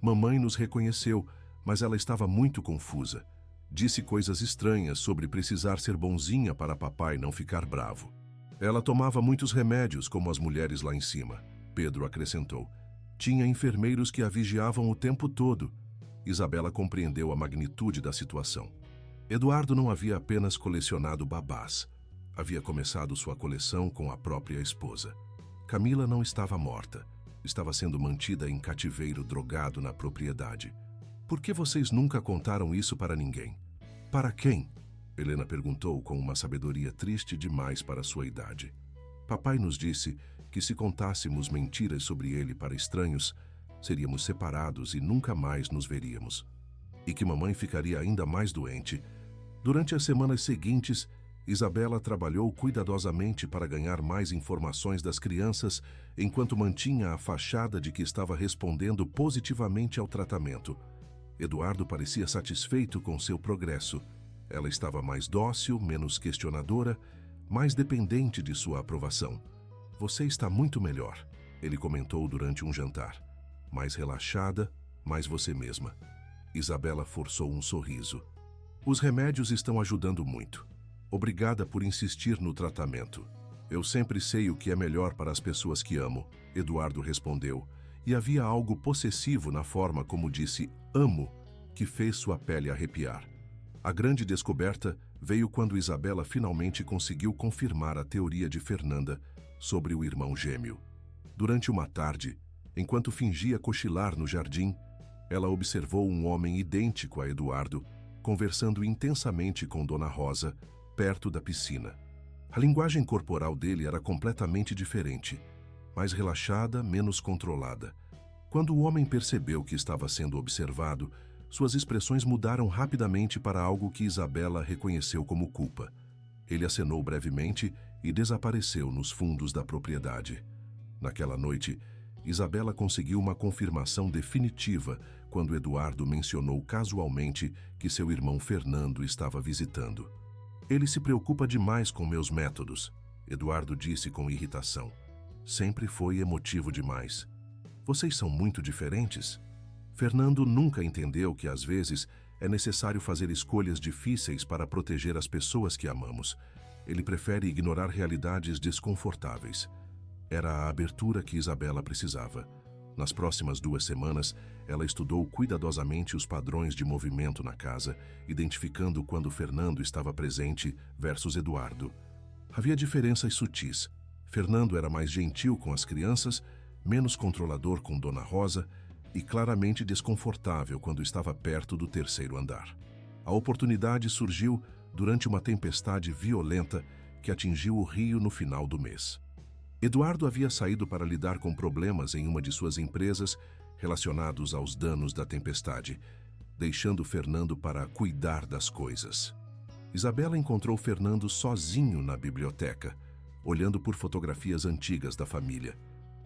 Speaker 1: Mamãe nos reconheceu, mas ela estava muito confusa. Disse coisas estranhas sobre precisar ser bonzinha para papai não ficar bravo. Ela tomava muitos remédios, como as mulheres lá em cima, Pedro acrescentou. Tinha enfermeiros que a vigiavam o tempo todo. Isabela compreendeu a magnitude da situação. Eduardo não havia apenas colecionado babás. Havia começado sua coleção com a própria esposa. Camila não estava morta. Estava sendo mantida em cativeiro drogado na propriedade. Por que vocês nunca contaram isso para ninguém? Para quem? Helena perguntou com uma sabedoria triste demais para sua idade. Papai nos disse que se contássemos mentiras sobre ele para estranhos, seríamos separados e nunca mais nos veríamos. E que mamãe ficaria ainda mais doente. Durante as semanas seguintes, Isabela trabalhou cuidadosamente para ganhar mais informações das crianças, enquanto mantinha a fachada de que estava respondendo positivamente ao tratamento. Eduardo parecia satisfeito com seu progresso. Ela estava mais dócil, menos questionadora, mais dependente de sua aprovação. Você está muito melhor, ele comentou durante um jantar. Mais relaxada, mais você mesma. Isabela forçou um sorriso. Os remédios estão ajudando muito. Obrigada por insistir no tratamento. Eu sempre sei o que é melhor para as pessoas que amo, Eduardo respondeu, e havia algo possessivo na forma como disse amo, que fez sua pele arrepiar. A grande descoberta veio quando Isabela finalmente conseguiu confirmar a teoria de Fernanda sobre o irmão gêmeo. Durante uma tarde, enquanto fingia cochilar no jardim, ela observou um homem idêntico a Eduardo, conversando intensamente com Dona Rosa, perto da piscina. A linguagem corporal dele era completamente diferente, mais relaxada, menos controlada. Quando o homem percebeu que estava sendo observado, suas expressões mudaram rapidamente para algo que Isabela reconheceu como culpa. Ele acenou brevemente e desapareceu nos fundos da propriedade. Naquela noite, Isabela conseguiu uma confirmação definitiva quando Eduardo mencionou casualmente que seu irmão Fernando estava visitando. Ele se preocupa demais com meus métodos, Eduardo disse com irritação. Sempre foi emotivo demais. Vocês são muito diferentes? Fernando nunca entendeu que às vezes é necessário fazer escolhas difíceis para proteger as pessoas que amamos. Ele prefere ignorar realidades desconfortáveis. Era a abertura que Isabela precisava. Nas próximas 2 semanas, ela estudou cuidadosamente os padrões de movimento na casa, identificando quando Fernando estava presente versus Eduardo. Havia diferenças sutis. Fernando era mais gentil com as crianças, menos controlador com Dona Rosa e claramente desconfortável quando estava perto do 3º andar. A oportunidade surgiu durante uma tempestade violenta que atingiu o Rio no final do mês. Eduardo havia saído para lidar com problemas em uma de suas empresas relacionados aos danos da tempestade, deixando Fernando para cuidar das coisas. Isabela encontrou Fernando sozinho na biblioteca, olhando por fotografias antigas da família.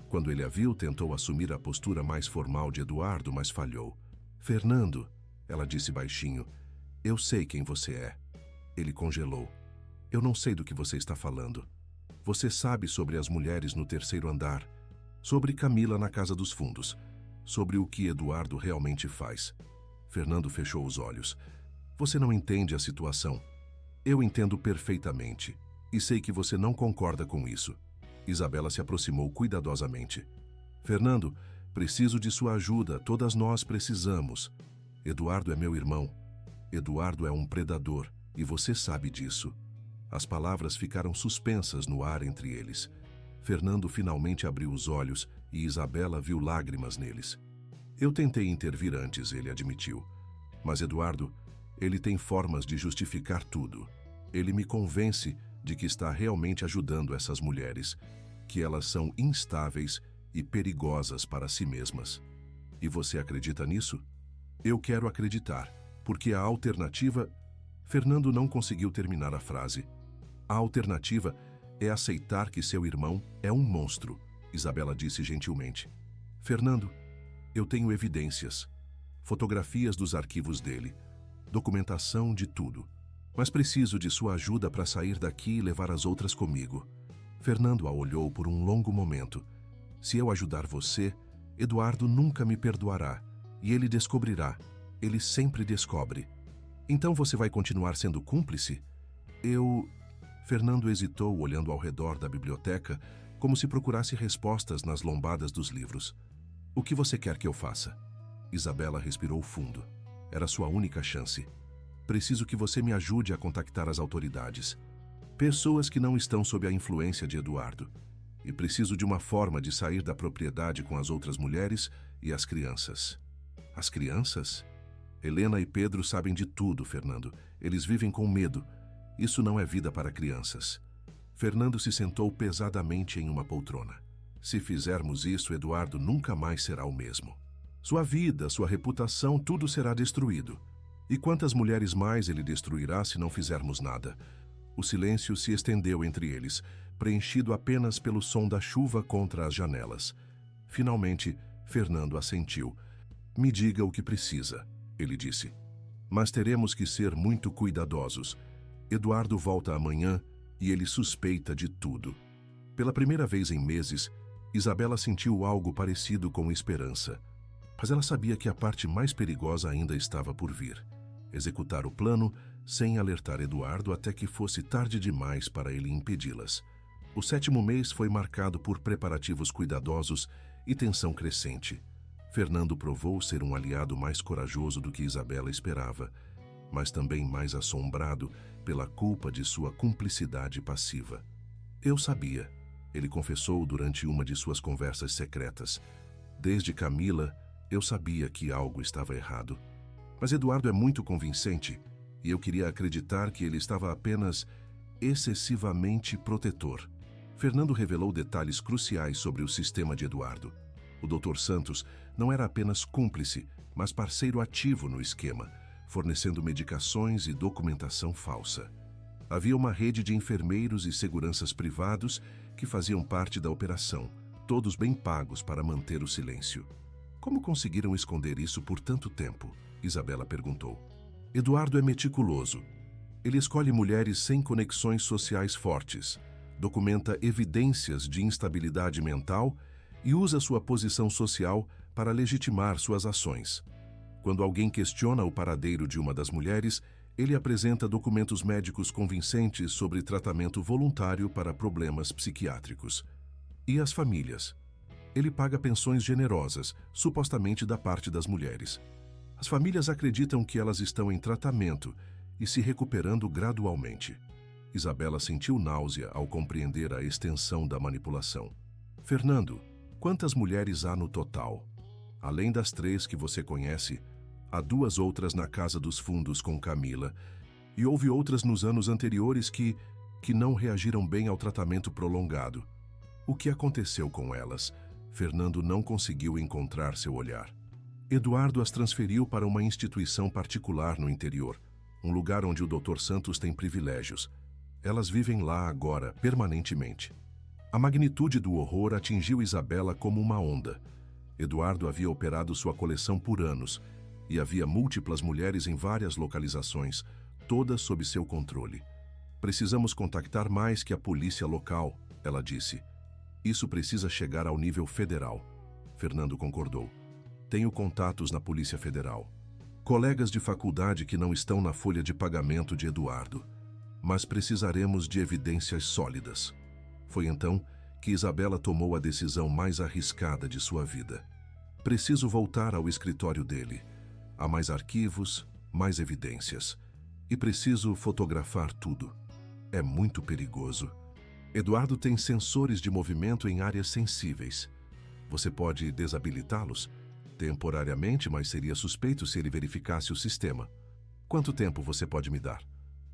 Speaker 1: Quando ele a viu, tentou assumir a postura mais formal de Eduardo, mas falhou. Fernando, ela disse baixinho, eu sei quem você é. Ele congelou. Eu não sei do que você está falando. Você sabe sobre as mulheres no 3º andar, sobre Camila na Casa dos Fundos, sobre o que Eduardo realmente faz. Fernando fechou os olhos. Você não entende a situação. Eu entendo perfeitamente, e sei que você não concorda com isso. Isabela se aproximou cuidadosamente. Fernando, preciso de sua ajuda, todas nós precisamos. Eduardo é meu irmão. Eduardo é um predador, e você sabe disso. As palavras ficaram suspensas no ar entre eles. Fernando finalmente abriu os olhos e Isabela viu lágrimas neles. Eu tentei intervir antes, ele admitiu. Mas Eduardo, ele tem formas de justificar tudo. Ele me convence de que está realmente ajudando essas mulheres, que elas são instáveis e perigosas para si mesmas. E você acredita nisso? Eu quero acreditar, porque a alternativa... Fernando não conseguiu terminar a frase. A alternativa é aceitar que seu irmão é um monstro, Isabela disse gentilmente. Fernando, eu tenho evidências, fotografias dos arquivos dele, documentação de tudo. Mas preciso de sua ajuda para sair daqui e levar as outras comigo. Fernando a olhou por um longo momento. Se eu ajudar você, Eduardo nunca me perdoará. E ele descobrirá. Ele sempre descobre. Então você vai continuar sendo cúmplice? Fernando hesitou, olhando ao redor da biblioteca, como se procurasse respostas nas lombadas dos livros. O que você quer que eu faça? Isabela respirou fundo. Era sua única chance. Preciso que você me ajude a contactar as autoridades. Pessoas que não estão sob a influência de Eduardo. E preciso de uma forma de sair da propriedade com as outras mulheres e as crianças. As crianças? Helena e Pedro sabem de tudo, Fernando. Eles vivem com medo. Isso não é vida para crianças. Fernando se sentou pesadamente em uma poltrona. Se fizermos isso, Eduardo nunca mais será o mesmo. Sua vida, sua reputação, tudo será destruído. E quantas mulheres mais ele destruirá se não fizermos nada? O silêncio se estendeu entre eles, preenchido apenas pelo som da chuva contra as janelas. Finalmente, Fernando assentiu. Me diga o que precisa, ele disse. Mas teremos que ser muito cuidadosos. Eduardo volta amanhã e ele suspeita de tudo. Pela primeira vez em meses, Isabela sentiu algo parecido com esperança. Mas ela sabia que a parte mais perigosa ainda estava por vir. Executar o plano sem alertar Eduardo até que fosse tarde demais para ele impedi-las. O 7º mês foi marcado por preparativos cuidadosos e tensão crescente. Fernando provou ser um aliado mais corajoso do que Isabela esperava, mas também mais assombrado pela culpa de sua cumplicidade passiva. Eu sabia, ele confessou durante uma de suas conversas secretas. Desde Camila, eu sabia que algo estava errado. Mas Eduardo é muito convincente e eu queria acreditar que ele estava apenas excessivamente protetor. Fernando revelou detalhes cruciais sobre o sistema de Eduardo. O Dr. Santos não era apenas cúmplice, mas parceiro ativo no esquema, fornecendo medicações e documentação falsa. Havia uma rede de enfermeiros e seguranças privados que faziam parte da operação, todos bem pagos para manter o silêncio. Como conseguiram esconder isso por tanto tempo? Isabela perguntou. Eduardo é meticuloso. Ele escolhe mulheres sem conexões sociais fortes, documenta evidências de instabilidade mental e usa sua posição social para legitimar suas ações. Quando alguém questiona o paradeiro de uma das mulheres, ele apresenta documentos médicos convincentes sobre tratamento voluntário para problemas psiquiátricos. E as famílias? Ele paga pensões generosas, supostamente da parte das mulheres. As famílias acreditam que elas estão em tratamento e se recuperando gradualmente. Isabela sentiu náusea ao compreender a extensão da manipulação. Fernando, quantas mulheres há no total? Além das 3 que você conhece, há 2 outras na Casa dos Fundos com Camila, e houve outras nos anos anteriores que não reagiram bem ao tratamento prolongado. O que aconteceu com elas? Fernando não conseguiu encontrar seu olhar. Eduardo as transferiu para uma instituição particular no interior, um lugar onde o Dr. Santos tem privilégios. Elas vivem lá agora, permanentemente. A magnitude do horror atingiu Isabela como uma onda. Eduardo havia operado sua coleção por anos, e havia múltiplas mulheres em várias localizações, todas sob seu controle. Precisamos contactar mais que a polícia local, ela disse. Isso precisa chegar ao nível federal. Fernando concordou. Tenho contatos na Polícia Federal. Colegas de faculdade que não estão na folha de pagamento de Eduardo. Mas precisaremos de evidências sólidas. Foi então que Isabela tomou a decisão mais arriscada de sua vida. Preciso voltar ao escritório dele. Há mais arquivos, mais evidências. E preciso fotografar tudo. É muito perigoso. Eduardo tem sensores de movimento em áreas sensíveis. Você pode desabilitá-los? Temporariamente, mas seria suspeito se ele verificasse o sistema. Quanto tempo você pode me dar?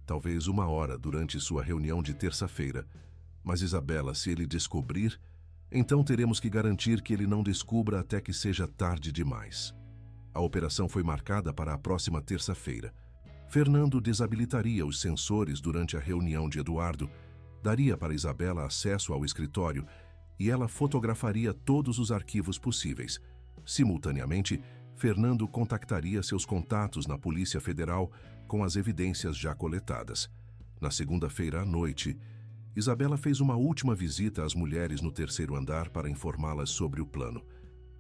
Speaker 1: talvez 1 hora durante sua reunião de terça-feira. Mas Isabela, se ele descobrir, então teremos que garantir que ele não descubra até que seja tarde demais. A operação foi marcada para a próxima terça-feira. Fernando desabilitaria os sensores durante a reunião de Eduardo, daria para Isabela acesso ao escritório e ela fotografaria todos os arquivos possíveis. Simultaneamente, Fernando contactaria seus contatos na Polícia Federal com as evidências já coletadas. Na segunda-feira à noite, Isabela fez uma última visita às mulheres no 3º andar para informá-las sobre o plano.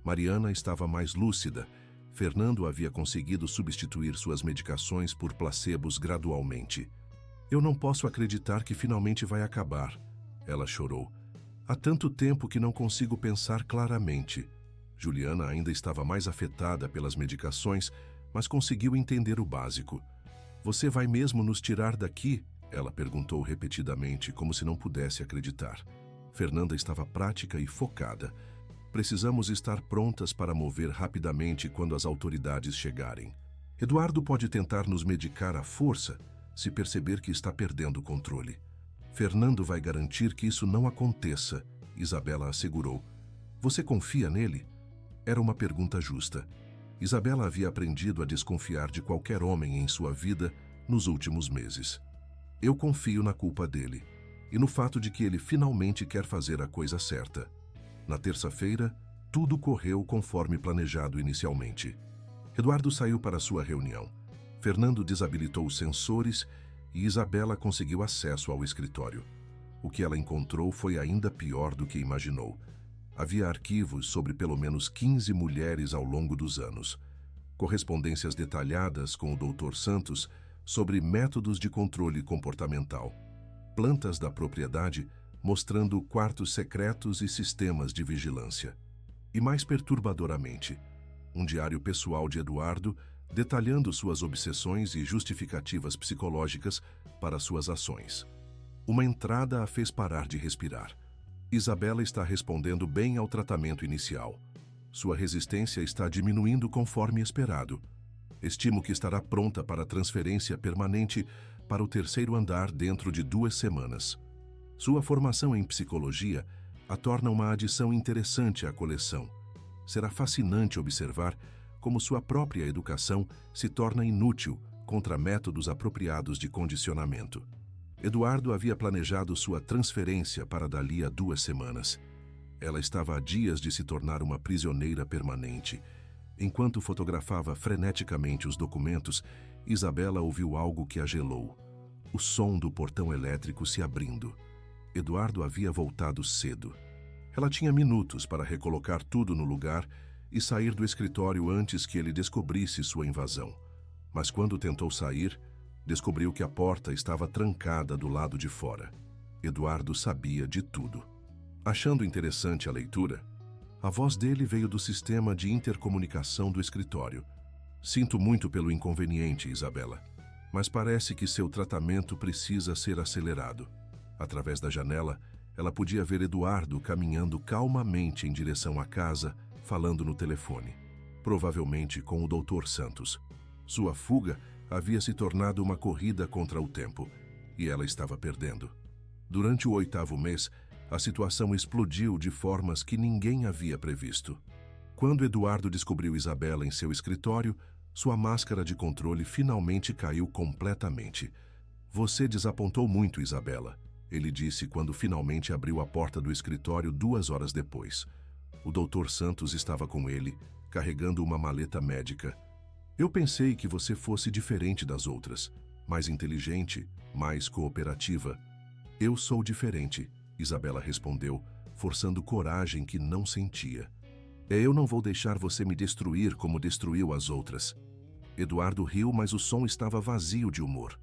Speaker 1: Mariana estava mais lúcida. Fernando havia conseguido substituir suas medicações por placebos gradualmente. "Eu não posso acreditar que finalmente vai acabar", ela chorou. "Há tanto tempo que não consigo pensar claramente." Juliana ainda estava mais afetada pelas medicações, mas conseguiu entender o básico. "Você vai mesmo nos tirar daqui?" ela perguntou repetidamente, como se não pudesse acreditar. Fernanda estava prática e focada. "Precisamos estar prontas para mover rapidamente quando as autoridades chegarem. Eduardo pode tentar nos medicar à força se perceber que está perdendo o controle. Fernando vai garantir que isso não aconteça", Isabela assegurou. "Você confia nele?" Era uma pergunta justa. Isabela havia aprendido a desconfiar de qualquer homem em sua vida nos últimos meses. "Eu confio na culpa dele e no fato de que ele finalmente quer fazer a coisa certa." Na terça-feira, tudo correu conforme planejado inicialmente. Eduardo saiu para sua reunião. Fernando desabilitou os sensores e Isabela conseguiu acesso ao escritório. O que ela encontrou foi ainda pior do que imaginou. Havia arquivos sobre pelo menos 15 mulheres ao longo dos anos. Correspondências detalhadas com o Dr. Santos sobre métodos de controle comportamental. Plantas da propriedade mostrando quartos secretos e sistemas de vigilância. E mais perturbadoramente, um diário pessoal de Eduardo detalhando suas obsessões e justificativas psicológicas para suas ações. Uma entrada a fez parar de respirar. Isabela está respondendo bem ao tratamento inicial. Sua resistência está diminuindo conforme esperado. Estimo que estará pronta para transferência permanente para o 3º andar dentro de 2 semanas. Sua formação em psicologia a torna uma adição interessante à coleção. Será fascinante observar como sua própria educação se torna inútil contra métodos apropriados de condicionamento. Eduardo havia planejado sua transferência para dali a 2 semanas. Ela estava a dias de se tornar uma prisioneira permanente. Enquanto fotografava freneticamente os documentos, Isabela ouviu algo que a gelou. O som do portão elétrico se abrindo. Eduardo havia voltado cedo. Ela tinha minutos para recolocar tudo no lugar e sair do escritório antes que ele descobrisse sua invasão. Mas quando tentou sair, descobriu que a porta estava trancada do lado de fora. Eduardo sabia de tudo. Achando interessante a leitura, a voz dele veio do sistema de intercomunicação do escritório. "Sinto muito pelo inconveniente, Isabela, mas parece que seu tratamento precisa ser acelerado." Através da janela, ela podia ver Eduardo caminhando calmamente em direção à casa, falando no telefone, provavelmente com o Dr. Santos. Sua fuga havia se tornado uma corrida contra o tempo, e ela estava perdendo. Durante o 8º mês, a situação explodiu de formas que ninguém havia previsto. Quando Eduardo descobriu Isabela em seu escritório, sua máscara de controle finalmente caiu completamente. "Você desapontou muito, Isabela", ele disse quando finalmente abriu a porta do escritório 2 horas depois. O Dr. Santos estava com ele, carregando uma maleta médica. "Eu pensei que você fosse diferente das outras, mais inteligente, mais cooperativa." "Eu sou diferente", Isabela respondeu, forçando coragem que não sentia. "Eu não vou deixar você me destruir como destruiu as outras." Eduardo riu, mas o som estava vazio de humor.